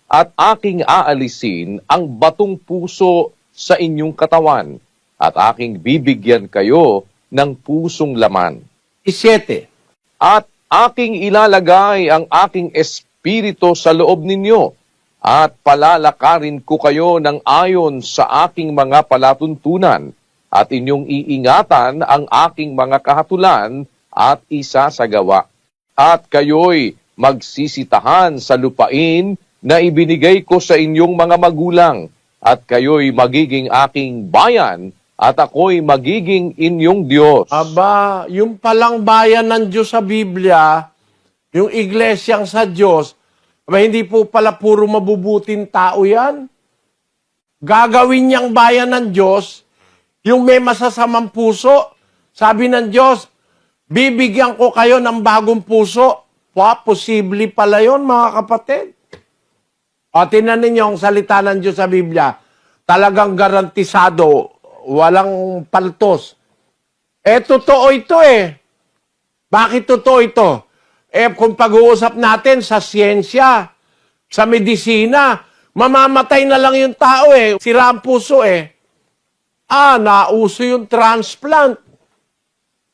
at aking aalisin ang batong puso sa inyong katawan at aking bibigyan kayo ng pusong laman. 7. At aking ilalagay ang aking espiritu sa loob ninyo at palalakarin ko kayo ng ayon sa aking mga palatuntunan at inyong iingatan ang aking mga kahatulan at isasagawa. At kayo'y magsisitahan sa lupain na ibinigay ko sa inyong mga magulang at kayo'y magiging aking bayan at ako'y magiging inyong Diyos. Aba, yung palang bayan ng Diyos sa Biblia, yung iglesyang sa Diyos, aba, hindi po pala puro mabubuting tao yan. Gagawin niyang bayan ng Diyos, yung may masasamang puso. Sabi ng Diyos, bibigyan ko kayo ng bagong puso. Posible pala yun, mga kapatid. O, tinan ninyo ang salita ng Diyos sa Biblia. Talagang garantisado, walang paltos. Totoo ito eh. Bakit totoo ito? Kung pag-uusap natin sa siyensya, sa medisina, mamamatay na lang yung tao eh. Sira ang puso eh. Nauso yung transplant.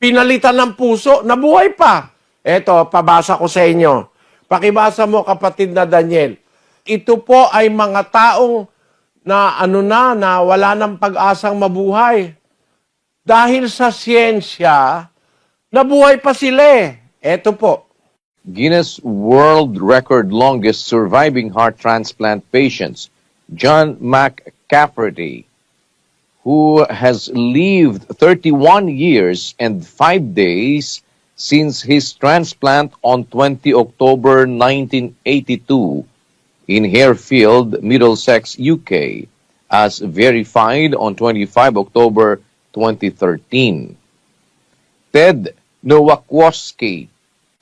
Pinalitan ng puso, nabuhay pa. Eto, pabasa ko sa inyo. Pakibasa mo, kapatid na Daniel. Ito po ay mga taong na wala ng pag-asang mabuhay. Dahil sa siyensya, nabuhay pa sila eh. Eto po. Guinness World Record longest surviving heart transplant patients, John McCafferty, who has lived 31 years and 5 days since his transplant on 20 October 1982 in Harefield, Middlesex, UK, as verified on 25 October 2013. Ted Nowakowski,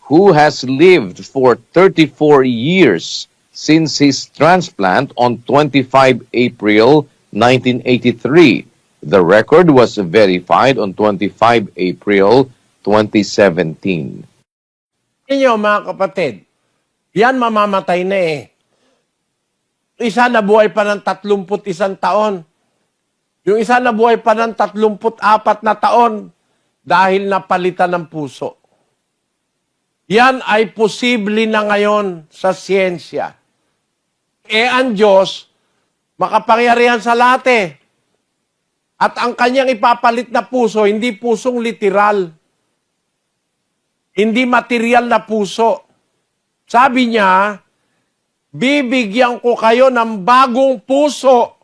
who has lived for 34 years since his transplant on 25 April 1983. The record was verified on 25 April 2017. Inyo, mga kapatid, yan mamamatay na eh. Isa nabuhay pa ng 31 taon. Yung isa nabuhay pa ng 34 na taon dahil napalitan ng puso. Yan ay posible na ngayon sa siyensya. Ang Diyos, makapangyarihan sa lahat eh. At ang kanyang ipapalit na puso, hindi pusong literal. Hindi material na puso. Sabi niya, bibigyan ko kayo ng bagong puso.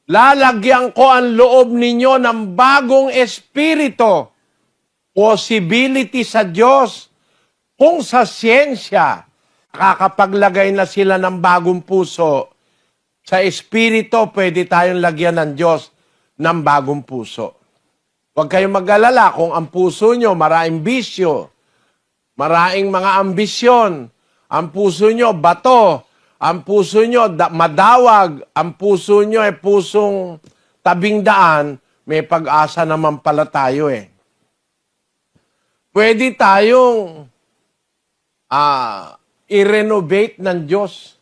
Lalagyan ko ang loob ninyo ng bagong espiritu. Possibility sa Diyos. Kung sa siyensya, kakapaglagay na sila ng bagong puso, sa espiritu, pwede tayong lagyan ng Diyos ng bagong puso. Huwag kayong mag-alala kung ang puso nyo maraming bisyo, maraming mga ambisyon, ang puso nyo bato, ang puso nyo madawag, ang puso nyo ay pusong tabing daan, may pag-asa naman pala tayo eh. Pwede tayong i-renovate ng Diyos.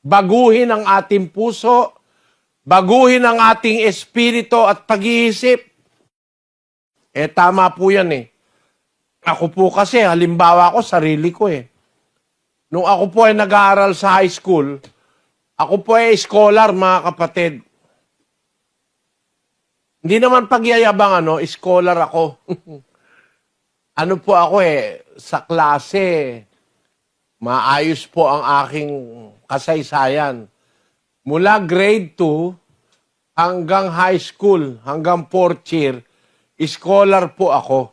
Baguhin ang ating puso, baguhin ang ating espiritu at pag-iisip. Tama po yan eh. Ako po kasi, halimbawa ko, sarili ko eh. Nung ako po ay nag-aaral sa high school, ako po ay scholar, mga kapatid. Hindi naman pagyayabang scholar ako. Ano po ako sa klase, maayos po ang aking kasaysayan. Mula grade 2 hanggang high school, hanggang 4th year, scholar po ako.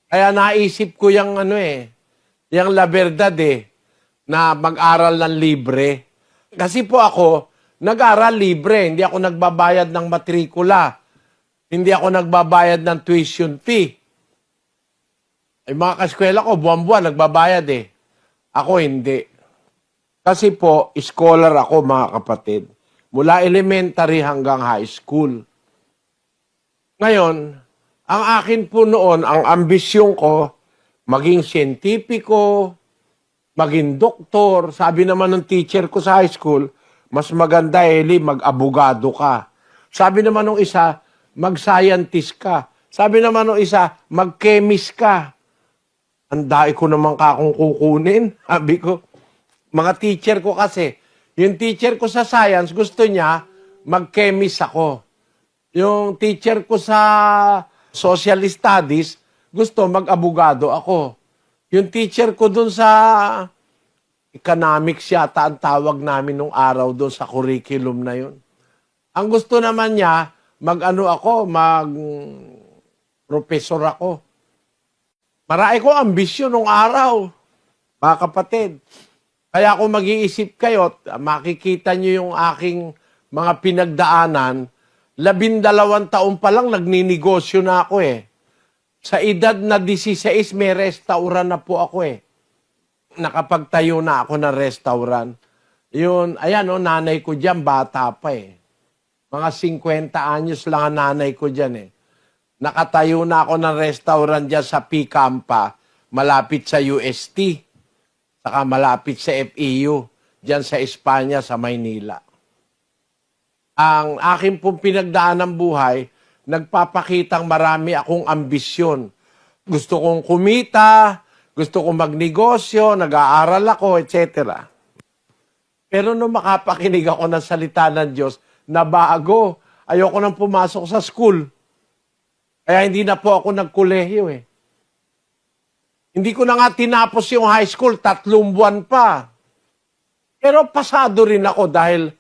Kaya naisip ko yung yung la verdad na mag-aral ng libre. Kasi po ako, nag-aral libre. Hindi ako nagbabayad ng matrikula. Hindi ako nagbabayad ng tuition fee. Ay mga kaskwela ko, buwan-buwan, nagbabayad Ako hindi. Kasi po, scholar ako mga kapatid. Mula elementary hanggang high school. Ngayon, ang akin po noon, ang ambisyon ko, maging siyentipiko, maging doktor. Sabi naman ng teacher ko sa high school, mas maganda, Eli, mag-abogado ka. Sabi naman ng isa, mag-scientist ka. Sabi naman ng isa, mag-chemist ka. Andai ko naman kakong kukunin. Sabi ko, mga teacher ko kasi, yung teacher ko sa science, gusto niya, mag-chemist ako. Yung teacher ko sa social studies, gusto mag-abogado ako. Yung teacher ko dun sa economics yata ang tawag namin nung araw dun sa curriculum na yun. Ang gusto naman niya, mag-professor ako. Marami ko ambisyon nung araw, mga kapatid. Kaya kung mag-iisip kayo, makikita nyo yung aking mga pinagdaanan, 12 taon pa lang nagninegosyo na ako Sa edad na 16, may restaurant na po ako Nakapagtayo na ako ng restaurant. Yun, ayan nanay ko dyan, bata pa Mga 50 anyos lang ang nanay ko dyan Nakatayo na ako ng restaurant dyan sa P-Campa, malapit sa UST, saka malapit sa FEU, dyan sa Espanya, sa Maynila. Ang aking pong pinagdaan ng buhay, nagpapakitang marami akong ambisyon. Gusto kong kumita, gusto kong magnegosyo, nag-aaral ako, etc. Pero nung makapakinig ako ng salita ng Diyos, nabago, ayoko nang pumasok sa school. Kaya hindi na po ako nagkolehiyo Hindi ko na nga tinapos yung high school, 3 buwan pa. Pero pasado rin ako dahil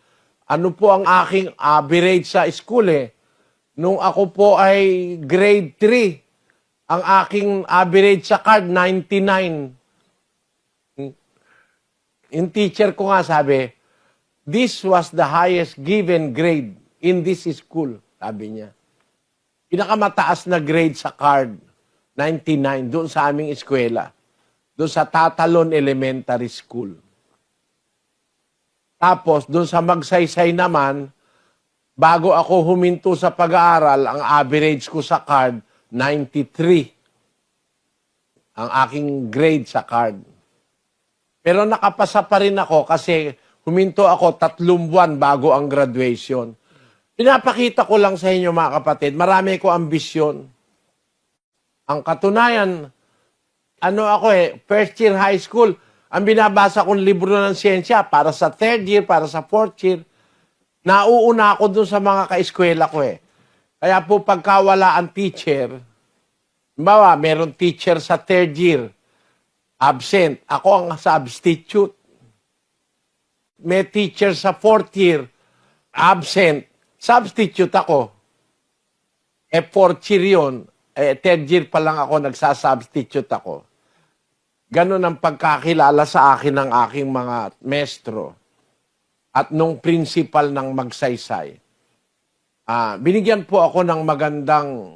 ano po ang aking average sa school Nung ako po ay grade 3, ang aking average sa card, 99. Yung teacher ko nga sabi, this was the highest given grade in this school, sabi niya. Pinakamataas na grade sa card, 99, doon sa aming eskwela. Doon sa Tatalon Elementary School. Tapos, doon sa Magsaysay naman, bago ako huminto sa pag-aaral, ang average ko sa card, 93. Ang aking grade sa card. Pero nakapasa pa rin ako kasi huminto ako 3 buwan bago ang graduation. Pinapakita ko lang sa inyo mga kapatid, marami ko ambisyon. Ang katunayan, first year high school, ang binabasa kong libro ng siyensya para sa 3rd year, para sa 4th year, nauuna ako dun sa mga kaeskwela ko Kaya po pagkawala ang teacher, Halimbawa, meron teacher sa third year, absent. Ako ang substitute. May teacher sa fourth year, absent. Substitute ako. Fourth year yun. Third year pa lang ako, nagsasubstitute ako. Ganon ang pagkakilala sa akin ng aking mga maestro at nung principal ng Magsaysay. Binigyan po ako ng magandang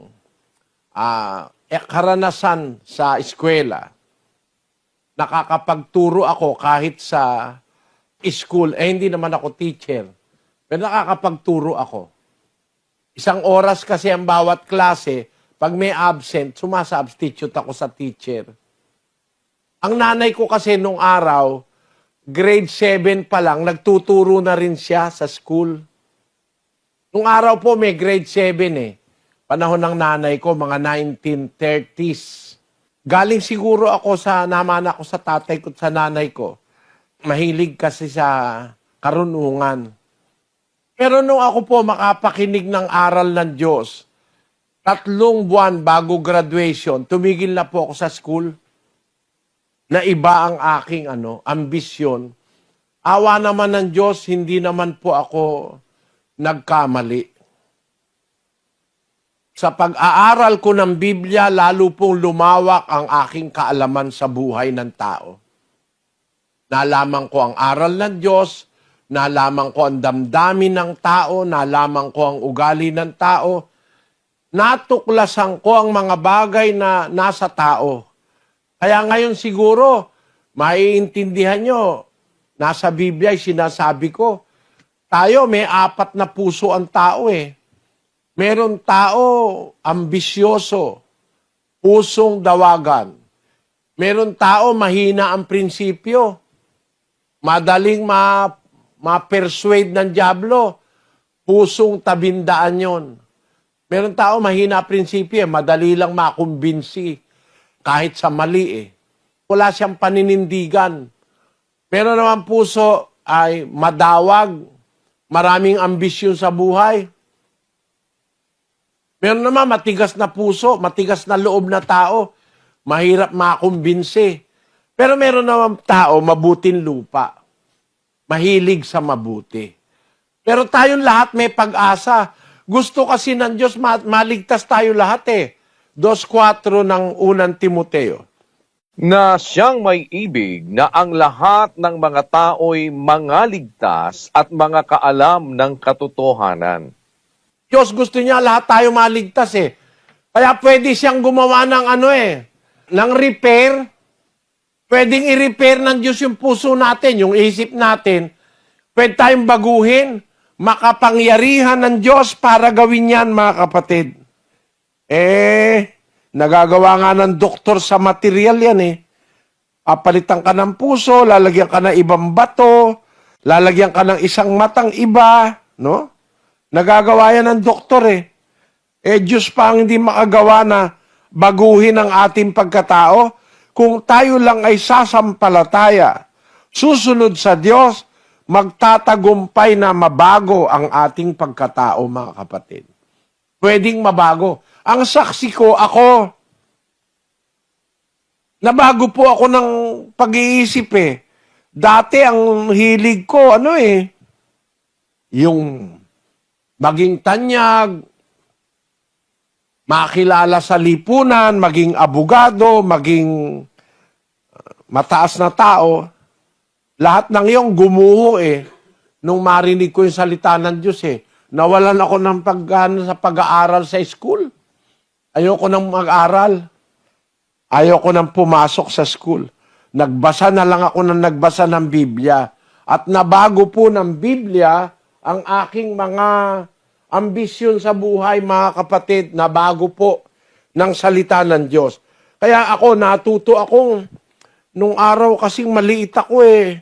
karanasan sa eskwela. Nakakapagturo ako kahit sa school. Hindi naman ako teacher. Pero nakakapagturo ako. Isang oras kasi ang bawat klase. Pag may absent, sumasubstitute ako sa teacher. Ang nanay ko kasi nung araw, grade 7 pa lang, nagtuturo na rin siya sa school. Nung araw po, may grade 7 eh. Panahon ng nanay ko, mga 1930s. Galing siguro ako naman ako sa tatay ko at sa nanay ko. Mahilig kasi sa karunungan. Pero nung ako po makapakinig ng aral ng Diyos, 3 buwan bago graduation, tumigil na po ako sa school. Na iba ang aking ambisyon. Awa naman ng Diyos, hindi naman po ako nagkamali. Sa pag-aaral ko ng Biblia, lalo pong lumawak ang aking kaalaman sa buhay ng tao. Nalaman ko ang aral ng Diyos, nalaman ko ang damdamin ng tao, nalaman ko ang ugali ng tao, natuklasan ko ang mga bagay na nasa tao. Kaya ngayon siguro, maiintindihan nyo, nasa Biblia ay sinasabi ko, tayo may 4 na puso ang tao eh. Meron tao ambisyoso, pusong dawagan. Meron tao mahina ang prinsipyo, madaling ma-persuade ng dyablo, pusong tabindaan yon. Meron tao mahina ang prinsipyo, madali lang makumbinsi kahit sa mali eh. Wala siyang paninindigan. Meron naman puso ay madawag, maraming ambisyon sa buhay. Meron naman matigas na puso, matigas na loob na tao, mahirap makumbinsi. Pero meron naman tao, mabuting lupa. Mahilig sa mabuti. Pero tayong lahat may pag-asa. Gusto kasi ng Diyos, maligtas tayo lahat eh. 2:4 ng unang Timoteo. Na siyang may ibig na ang lahat ng mga tao'y mangaligtas at mga kaalam ng katotohanan. Diyos gusto niya lahat tayo maligtas eh. Kaya pwede siyang gumawa ng ng repair. Pwedeng i-repair ng Diyos yung puso natin, yung isip natin. Pwede tayong baguhin. Makapangyarihan ng Diyos para gawin yan, mga kapatid. Nagagawa nga ng doktor sa material yan eh. Papalitan ka ng puso, lalagyan ka ng ibang bato, lalagyan ka ng isang matang iba, no? Nagagawa yan ng doktor eh. Diyos pa ang hindi makagawa na baguhin ang ating pagkatao. Kung tayo lang ay sasampalataya, susunod sa Diyos, magtatagumpay na mabago ang ating pagkatao, mga kapatid. Pwedeng mabago. Ang saksi ko, ako, nabago po ako ng pag-iisip eh. Dati ang hilig ko, yung maging tanyag, makilala sa lipunan, maging abogado, maging mataas na tao. Lahat ng iyong gumuho eh. Nung marinig ko yung salita ng Diyos eh. Nawalan ako ng sa pag-aaral sa school. Ayoko nang mag-aral. Ayoko nang pumasok sa school. Nagbasa na lang ako nagbasa ng Biblia. At nabago po ng Biblia ang aking mga ambisyon sa buhay, mga kapatid. Nabago po ng salita ng Diyos. Kaya ako, natuto akong, nung araw kasing maliit ako eh.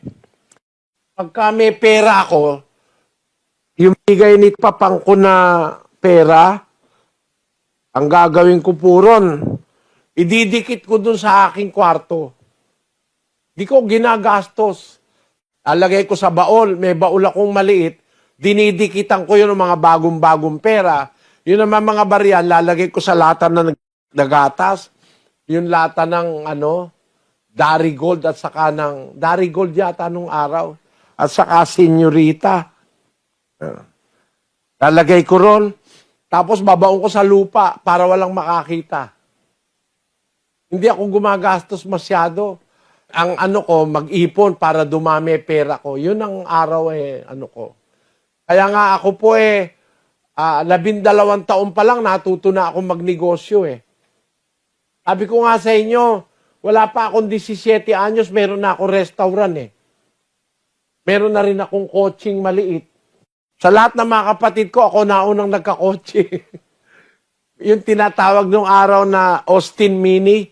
Pagka may pera ako, yung bigay ni papang ko na pera, ang gagawin ko po ron, ididikit ko dun sa aking kwarto. Di ko ginagastos. Alagay ko sa baol, may baul akong maliit, dinidikitan ko yun ng mga bagong-bagong pera. Yun naman mga baryan, lalagay ko sa lata na nagatas, yung lata ng Darigold at saka ng Darigold yata nung araw at saka Senyorita. Lalagay ko ron, tapos babaon ko sa lupa para walang makakita. Hindi ako gumagastos masyado. Ang ko, mag-ipon para dumami pera ko. Yun ang araw ko. Kaya nga ako po 12 taon pa lang natuto na akong magnegosyo Sabi ko nga sa inyo, wala pa akong 17 anyos, meron na akong restaurant Meron na rin akong coaching maliit. Sa lahat ng mga kapatid ko, ako naunang nagka-coaching. Yung tinatawag nung araw na Austin Mini.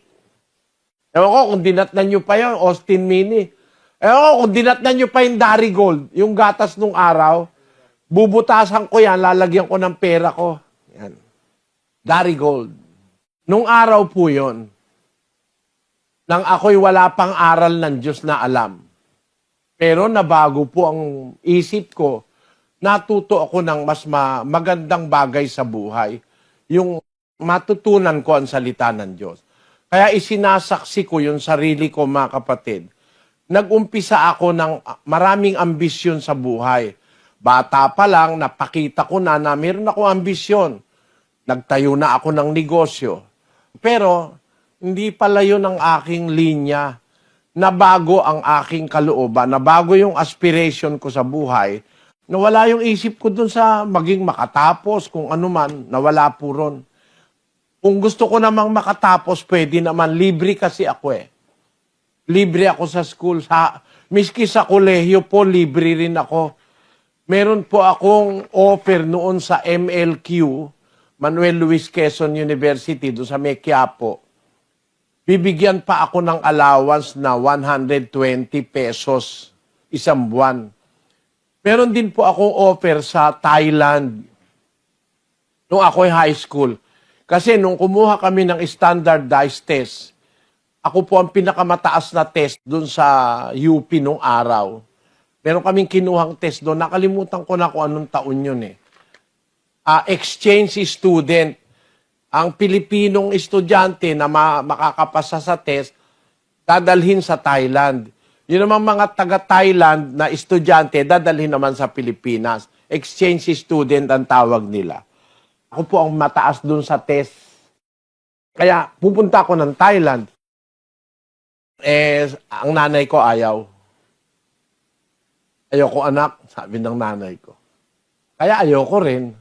Ewan ko kung dinatnan nyo pa yun, Austin Mini. Ewan ko kung dinatnan nyo pa yung Darigold, yung gatas nung araw, bubutasan ko yan, lalagyan ko ng pera ko. Yan. Darigold. Nung araw po yun, nang ako'y wala pang aral ng Diyos na alam. Pero nabago po ang isip ko, natuto ako ng mas magandang bagay sa buhay. Yung matutunan ko ang salita ng Diyos. Kaya isinasaksi ko yung sarili ko, mga kapatid. Nag-umpisa ako ng maraming ambisyon sa buhay. Bata pa lang, napakita ko na meron akong ambisyon. Nagtayo na ako ng negosyo. Pero, hindi pala yun ang aking linya. Nabago ang aking kalooban. Nabago yung aspiration ko sa buhay. Nawala yung isip ko dun sa maging makatapos, kung ano man, nawala po ron. Kung gusto ko namang makatapos, pwede naman. Libre kasi ako Libre ako sa school. Miski sa kolehiyo po, libre rin ako. Meron po akong offer noon sa MLQ, Manuel Luis Quezon University, doon sa Quiapo. Bibigyan pa ako ng allowance na 120 pesos isang buwan. Meron din po akong offer sa Thailand nung ako'y high school. Kasi nung kumuha kami ng standardized test, ako po ang pinakamataas na test doon sa UP nung araw. Meron kaming kinuhang test doon. Nakalimutan ko na kung anong taon yun exchange student. Ang Pilipinong estudyante na makakapasa sa test, dadalhin sa Thailand. Yun naman mga taga-Thailand na estudyante, dadalhin naman sa Pilipinas. Exchange student ang tawag nila. Ako po ang mataas dun sa test. Kaya pupunta ako ng Thailand. Ang nanay ko ayaw. Ayoko anak, sabi ng nanay ko. Kaya ayoko rin.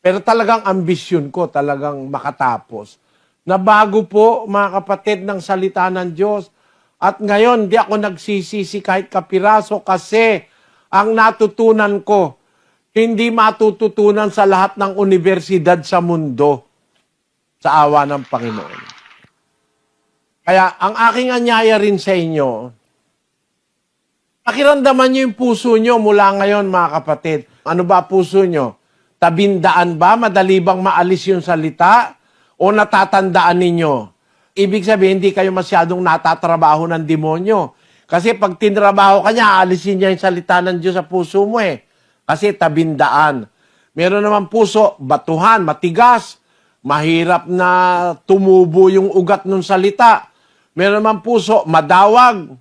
Pero talagang ambisyon ko, talagang makatapos. Nabago po, mga kapatid, ng salita ng Diyos. At ngayon, di ako nagsisisi kahit kapiraso kasi ang natutunan ko, hindi matututunan sa lahat ng universidad sa mundo sa awa ng Panginoon. Kaya ang aking anyaya rin sa inyo, pakiramdaman niyo yung puso niyo mula ngayon, mga kapatid. Ano ba puso niyo? Tabindaan ba? Madali bang maalis yung salita? O natatandaan ninyo? Ibig sabihin, hindi kayo masyadong natatrabaho ng demonyo. Kasi pag tinrabaho ka niya, alisin niya yung salita ng Diyos sa puso mo Kasi tabindaan. Meron naman puso, batuhan, matigas. Mahirap na tumubo yung ugat ng salita. Meron naman puso, madawag.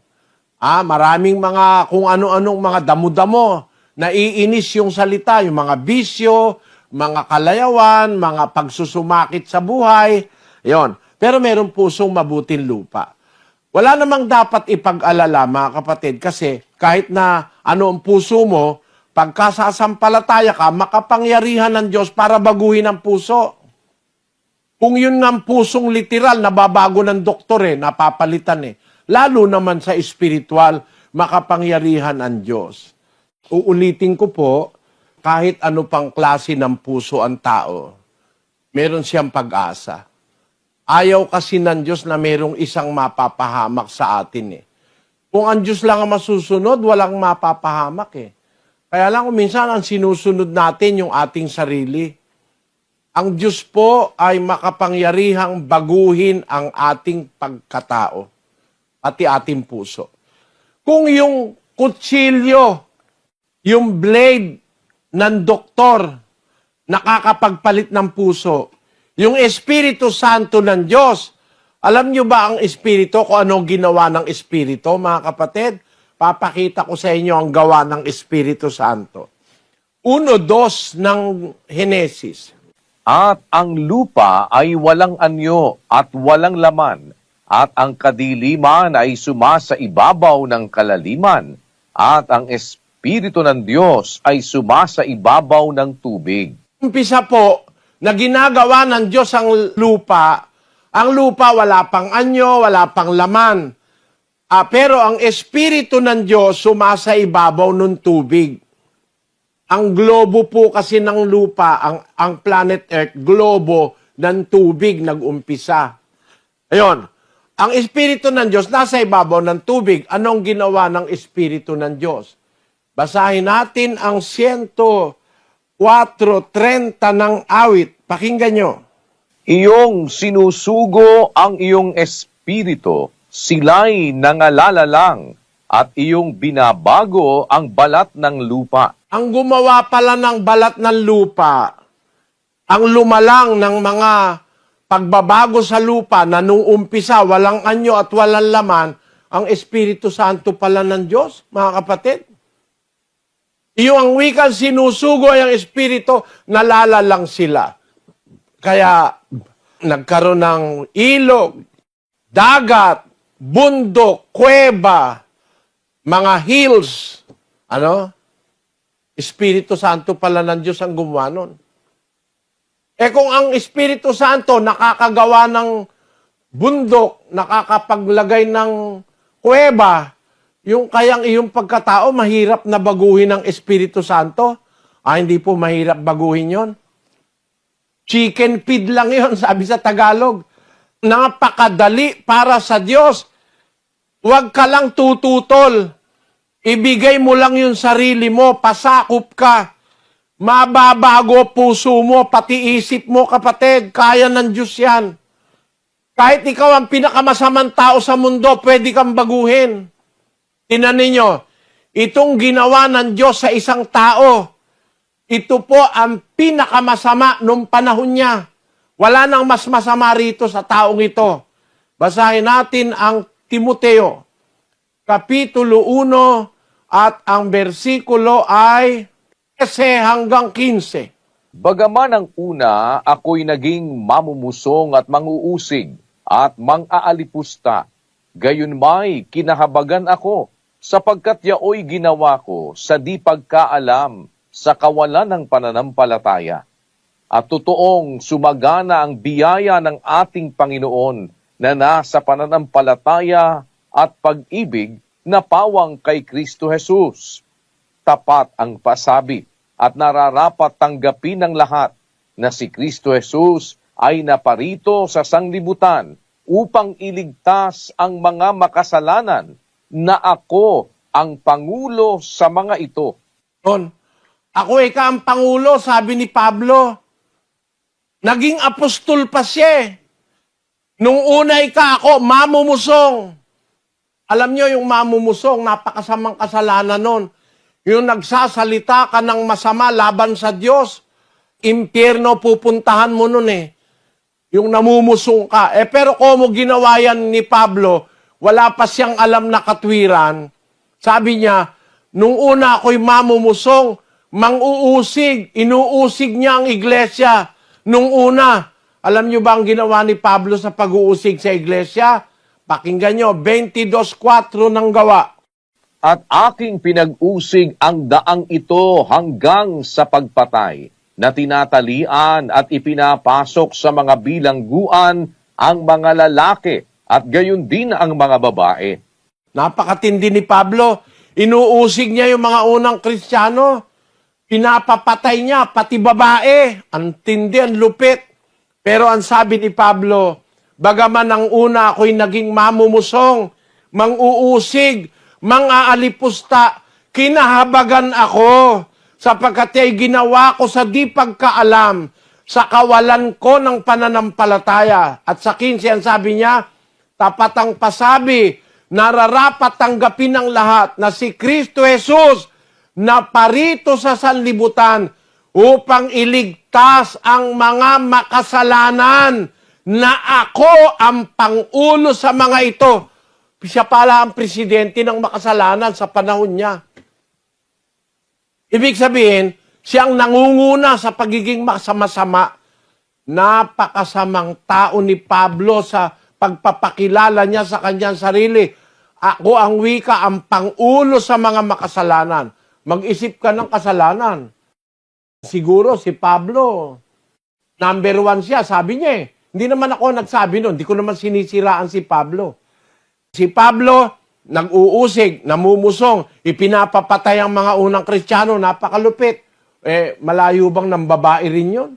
Maraming mga kung ano-anong mga damo-damo. Naiinis yung salita, yung mga bisyo, mga kalayawan, mga pagsusumakit sa buhay. Yon. Pero meron pusong mabuting lupa. Wala namang dapat ipag-alala, mga kapatid, kasi kahit na ano ang puso mo, pagkasasampalataya ka, makapangyarihan ng Diyos para baguhin ang puso. Kung yun nga ang pusong literal, nababago ng doktor napapalitan Lalo naman sa espiritual, makapangyarihan ang Diyos. Uulitin ko po, kahit ano pang klase ng puso ang tao, meron siyang pag-asa. Ayaw kasi ng Diyos na merong isang mapapahamak sa atin Kung ang Diyos lang ang masusunod, walang mapapahamak Kaya lang kung minsan ang sinusunod natin yung ating sarili. Ang Diyos po ay makapangyarihang baguhin ang ating pagkatao, pati ating puso. Kung yung kutsilyo, yung blade ng doktor, nakakapagpalit ng puso, Yung Espiritu Santo ng Diyos. Alam nyo ba ang Espiritu, kung ano ginawa ng Espiritu, mga kapatid? Papakita ko sa inyo ang gawa ng Espiritu Santo. 1:2 ng Henesis. At ang lupa ay walang anyo at walang laman, at ang kadiliman ay sumasa ibabaw ng kalaliman, at ang Espiritu ng Diyos ay sumasa ibabaw ng tubig. Umpisa po, na ginagawa ng Diyos ang lupa wala pang anyo, wala pang laman. Pero ang Espiritu ng Diyos sumasa ibabaw ng tubig. Ang globo po kasi ng lupa, ang planet Earth, globo ng tubig nag-umpisa. Ayun, ang Espiritu ng Diyos nasa ibabaw ng tubig. Anong ginawa ng Espiritu ng Diyos? Basahin natin ang 104:30 ng awit. Pakinggan nyo. Iyong sinusugo ang iyong espiritu, sila'y nangalala lang, at iyong binabago ang balat ng lupa. Ang gumawa pala ng balat ng lupa, ang lumalang ng mga pagbabago sa lupa na nung umpisa walang anyo at walang laman, ang Espiritu Santo pala ng Diyos, mga kapatid. Iyo ang wikang sinusugo ay ang Espiritu, nalalalang sila. Kaya nagkaroon ng ilog, dagat, bundok, kuweba, mga hills, Espiritu Santo pala ng Diyos ang gumawa nun. Kung ang Espiritu Santo nakakagawa ng bundok, nakakapaglagay ng kuweba, yung iyong pagkatao, mahirap na baguhin ng Espiritu Santo. Hindi po mahirap baguhin yon. Chicken feed lang yon, sabi sa Tagalog. Napakadali para sa Diyos. Huwag ka lang tututol. Ibigay mo lang yung sarili mo, pasakop ka. Mababago puso mo, pati isip mo, kapatid. Kaya ng Diyos yan. Kahit ikaw ang pinakamasamang tao sa mundo, pwede kang baguhin. Tingnan ninyo, itong ginawa ng Diyos sa isang tao, ito po ang pinakamasama nung panahon niya. Wala nang mas masama rito sa taong ito. Basahin natin ang Timoteo, Kapitulo 1, at ang bersikulo ay 13 hanggang 15. Bagaman ang una, ako'y naging mamumusong at manguusig at mang-aalipusta. Gayunmay, kinahabagan ako, sapagkat yaoy ginawa ko sa di pagkaalam sa kawalan ng pananampalataya. At totoong sumagana ang biyaya ng ating Panginoon na nasa pananampalataya at pag-ibig na pawang kay Kristo Jesus. Tapat ang pasabi at nararapat tanggapin ng lahat na si Kristo Jesus ay naparito sa sanglibutan upang iligtas ang mga makasalanan, na ako ang pangulo sa mga ito. Ako ika ang pangulo, sabi ni Pablo. Naging apostol pa siya. Nung una ako, mamumusong. Alam nyo, yung mamumusong, napakasamang kasalanan nun. Yung nagsasalita ka ng masama laban sa Diyos, impyerno pupuntahan mo nun Yung namumusong ka. Pero kung ginawa yan ni Pablo, wala pa siyang alam na katwiran. Sabi niya, nung una ako'y mamumusong, mang-uusig, inuusig niya ang iglesia. Nung una, alam nyo ba ang ginawa ni Pablo sa pag-uusig sa iglesia? Pakinggan nyo, 22:4 ng gawa. At aking pinag-usig ang daang ito hanggang sa pagpatay, na tinatalian at ipinapasok sa mga bilangguan ang mga lalaki at gayon din ang mga babae. Napakatindi ni Pablo. Inuusig niya yung mga unang Kristiyano. Pinapapatay niya, pati babae. Ang tindi, ang lupit. Pero ang sabi ni Pablo, bagaman ang una ako'y naging mamumusong, mang-uusig, mang-aalipusta, kinahabagan ako, sapagkat ay ginawa ko sa di pagkaalam, sa kawalan ko ng pananampalataya. At sa 15, ang sabi niya, tapat ang pasabi, nararapat tanggapin ng lahat na si Kristo Jesus na parito sa sanlibutan upang iligtas iligtas ang mga makasalanan na ako ang pangulo sa mga ito. Siya pala ang presidente ng makasalanan sa panahon niya. Ibig sabihin, siyang nangunguna sa pagiging masama-sama. Napakasamang tao ni Pablo sa pagpapakilala niya sa kanyang sarili. Ako ang wika, ang pangulo sa mga makasalanan. Mag-isip ka ng kasalanan. Siguro si Pablo, number 1 siya, sabi niya eh. Hindi naman ako nagsabi nun, hindi ko naman sinisiraan si Pablo. Si Pablo, nag-uusig, namumusong, ipinapapatay ang mga unang Kristiyano, napakalupit. Malayo bang ng babae rin yun?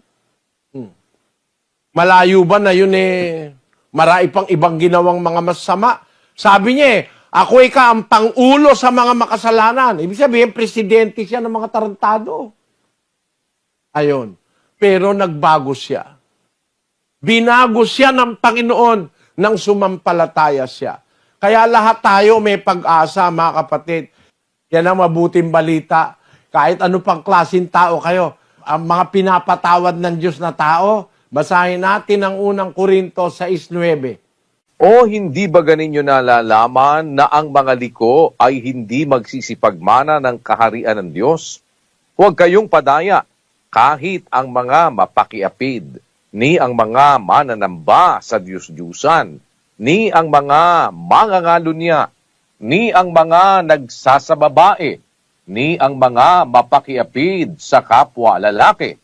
Malayo ba na yun marami pang ibang ginawang mga masama? Sabi niya ako ang pangulo sa mga makasalanan. Ibig sabihin, presidente siya ng mga tarantado. Ayon. Pero nagbago siya. Binago siya ng Panginoon nang sumampalataya siya. Kaya lahat tayo may pag-asa, mga kapatid. Yan ang mabuting balita. Kahit ano pang klaseng tao kayo, ang mga pinapatawad ng Diyos na tao, basahin natin ang unang Korinto 6:9. O hindi ba ganinyo nalalaman na ang mga liko ay hindi magsisipagmana ng kaharian ng Diyos? Huwag kayong padaya, kahit ang mga mapakiapid, ni ang mga mananamba sa Diyos-Diyusan, ni ang mga mangangalunya, ni ang mga nagsasababae, ni ang mga mapakiapid sa kapwa lalaki,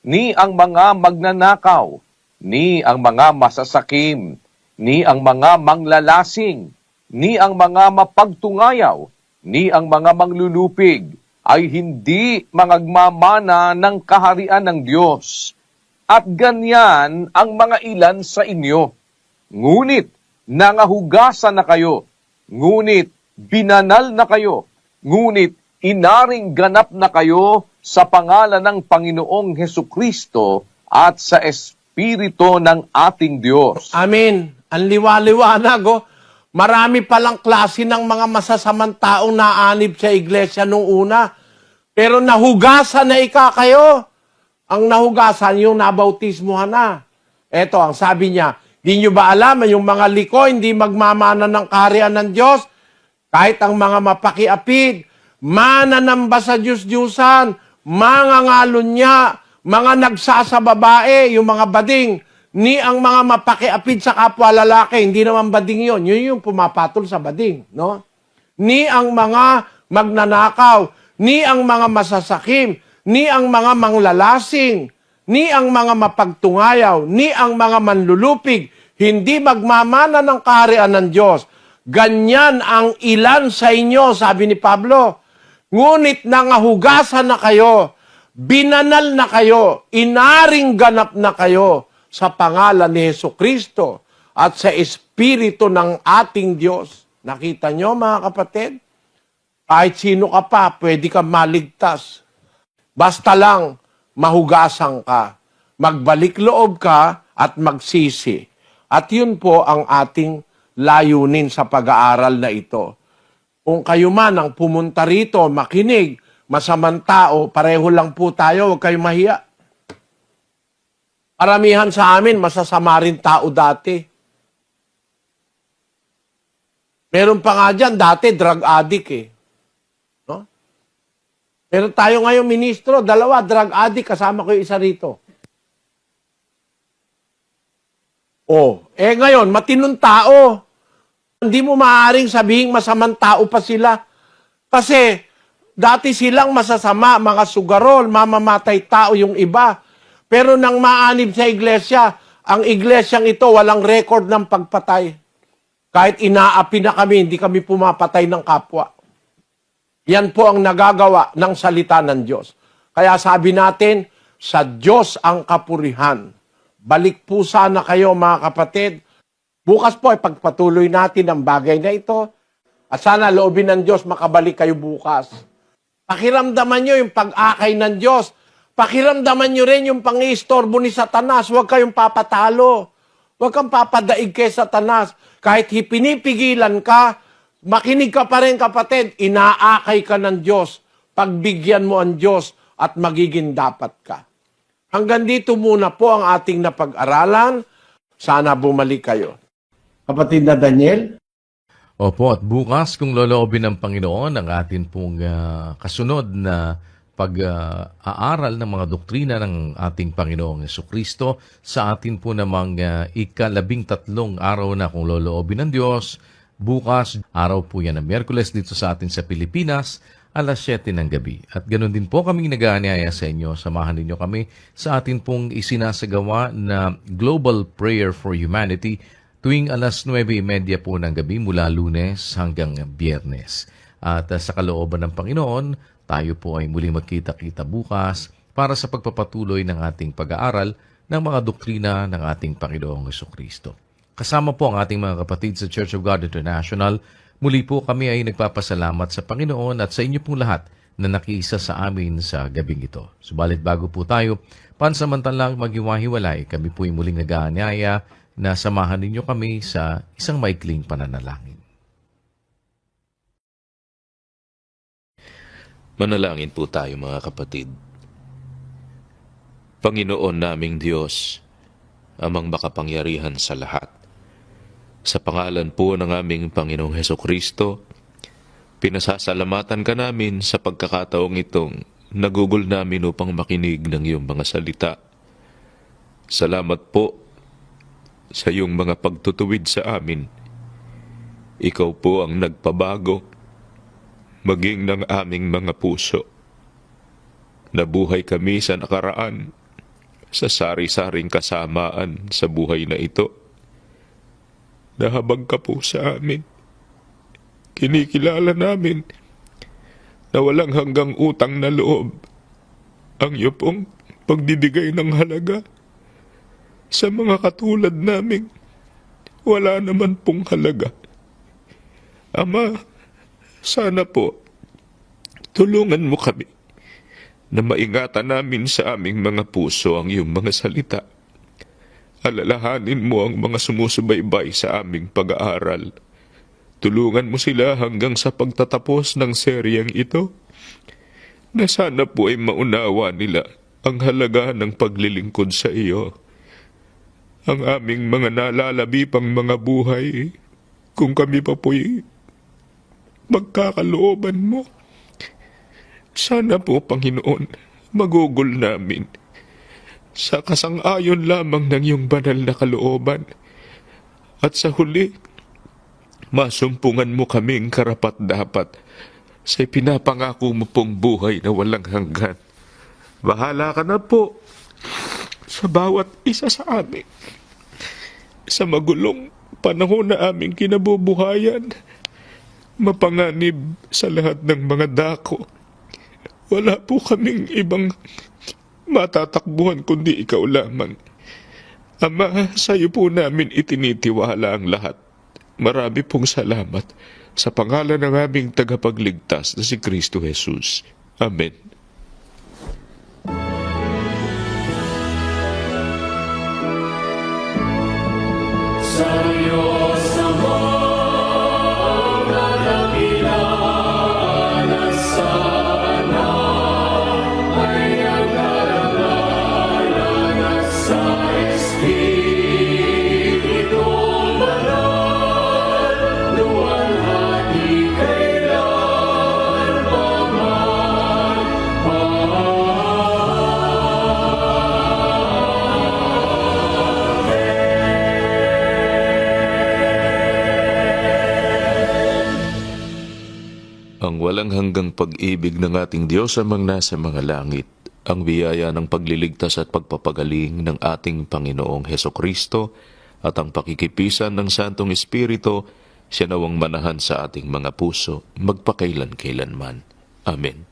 ni ang mga magnanakaw, ni ang mga masasakim, ni ang mga manglalasing, ni ang mga mapagtungayaw, ni ang mga manglulupig, ay hindi mangagmamana ng kaharian ng Diyos. At ganyan ang mga ilan sa inyo. Ngunit nangahugasan na kayo, ngunit binanal na kayo, ngunit inaring ganap na kayo sa pangalan ng Panginoong Hesukristo at sa Espiritu ng ating Diyos. Amen. Ang liwa-liwanag, Marami palang klase ng mga masasamang taong naanib sa iglesia nung una. Pero nahugasan na kayo. Ang nahugasan yung nabautismuhan na. Eto, ang sabi niya, di nyo ba alam, yung mga liko hindi magmamana ng kaharian ng Diyos? Kahit ang mga mapakiapid, mananamba sa Diyos-Diyusan, mangangalunya, mga nagsasababae, yung mga bading, ni ang mga mapakiapid sa kapwa lalaki, hindi naman bading yun. Yun yung pumapatol sa bading, no? Ni ang mga magnanakaw, ni ang mga masasakim, ni ang mga manglalasing, ni ang mga mapagtungayaw, ni ang mga manlulupig, hindi magmamana ng kaharian ng Diyos. Ganyan ang ilan sa inyo, sabi ni Pablo. Ngunit nangahugasan na kayo, binanal na kayo, inaring ganap na kayo sa pangalan ni Hesukristo at sa Espiritu ng ating Diyos. Nakita nyo, mga kapatid? Kahit sino ka pa, pwede ka maligtas. Basta lang, mahugasan ka. Magbalik loob ka at magsisi. At yun po ang ating layunin sa pag-aaral na ito. Kung kayo man ang pumunta rito, makinig, masamang tao, pareho lang po tayo, huwag kayong mahiya. Paramihan sa amin, masasama rin tao dati. Meron pa nga dyan, dati drug addict No? Pero tayo ngayon, ministro, 2, drug addict, kasama ko yung isa rito. Ngayon, matinong tao. Hindi mo maaaring sabihin masamang tao pa sila. Kasi, dati silang masasama, mga sugarol, mamamatay tao yung iba. Pero nang maanib sa iglesia, ang iglesyang ito walang record ng pagpatay. Kahit inaapi na kami, hindi kami pumapatay ng kapwa. Yan po ang nagagawa ng salita ng Diyos. Kaya sabi natin, sa Diyos ang kapurihan. Balik po sana kayo, mga kapatid. Bukas po, pagpatuloy natin ang bagay na ito. At sana loobin ng Diyos, makabalik kayo bukas. Pakiramdaman nyo yung pag-akay ng Diyos. Pakiramdaman nyo rin yung pang-iistorbo ni Satanas. Huwag kayong papatalo. Huwag kang papadaig kay Satanas. Kahit pinipigilan ka, makinig ka pa rin, kapatid. Inaakay ka ng Diyos. Pagbigyan mo ang Diyos at magiging dapat ka. Hanggang dito muna po ang ating napag-aralan. Sana bumalik kayo. Kapatid na Daniel? Opo, at bukas kung loloobin ng Panginoon ang atin pong kasunod na pag-aaral ng mga doktrina ng ating Panginoong Jesucristo sa atin po namang ika-13 araw na kung loloobin ng Diyos. Bukas, araw po yan ng Miyerkules dito sa atin sa Pilipinas, alas 7 ng gabi. At ganoon din po kaming nag-aanyaya sa inyo. Samahan ninyo kami sa atin pong isinasagawa na Global Prayer for Humanity tuwing alas 9:30 po ng gabi mula Lunes hanggang Biyernes. At sa kalooban ng Panginoon, tayo po ay muli magkita-kita bukas para sa pagpapatuloy ng ating pag-aaral ng mga doktrina ng ating Panginoong Jesucristo. Kasama po ang ating mga kapatid sa Church of God International. Muli po kami ay nagpapasalamat sa Panginoon at sa inyo pong lahat na nakiisa sa amin sa gabing ito. Subalit bago po tayo, pansamantalang maghiwa-hiwalay, kami po ay muling nag-aanyaya na samahan ninyo kami sa isang maikling pananalangin. Manalangin po tayo mga kapatid. Panginoon naming Diyos, amang makapangyarihan sa lahat, sa pangalan po ng aming Panginoong Hesukristo, pinasasalamatan ka namin sa pagkakataong itong nagugol namin upang makinig ng iyong mga salita. Salamat po sa iyong mga pagtutuwid sa amin. Ikaw po ang nagpabago, maging ng aming mga puso. Nabuhay kami sa nakaraan, sa sari-saring kasamaan sa buhay na ito. Nahabag ka po sa amin. Kinikilala namin na walang hanggang utang na loob ang iyo pong pagbibigay ng halaga. Sa mga katulad namin, wala naman pong halaga. Ama, sana po, tulungan mo kami na maingatan namin sa aming mga puso ang iyong mga salita. Alalahanin mo ang mga sumusubaybay sa aming pag-aaral. Tulungan mo sila hanggang sa pagtatapos ng seryeng ito, na sana po ay maunawa nila ang halaga ng paglilingkod sa iyo. Ang aming mga nalalabi pang mga buhay, kung kami pa po'y magkakalooban mo. Sana po, Panginoon, magugol namin sa kasang-ayon lamang ng iyong banal na kalooban. At sa huli, masumpungan mo kaming karapat-dapat sa pinapangako mo pong buhay na walang hanggan. Bahala ka na po sa bawat isa sa amin. Sa magulong panahon na aming kinabubuhayan, mapanganib sa lahat ng mga dako. Wala po kaming ibang matatakbuhan kundi ikaw lamang. Ama, sa iyo po namin itinitiwala ang lahat. Marami pong salamat sa pangalan ng aming tagapagligtas na si Kristo Jesus. Amen. Ang walang hanggang pag-ibig ng ating Diyos amang nasa mga langit, ang biyaya ng pagliligtas at pagpapagaling ng ating Panginoong Hesukristo at ang pakikipisan ng Santong Espiritu, siya nawang manahan sa ating mga puso, magpakailan-kailanman. Amen.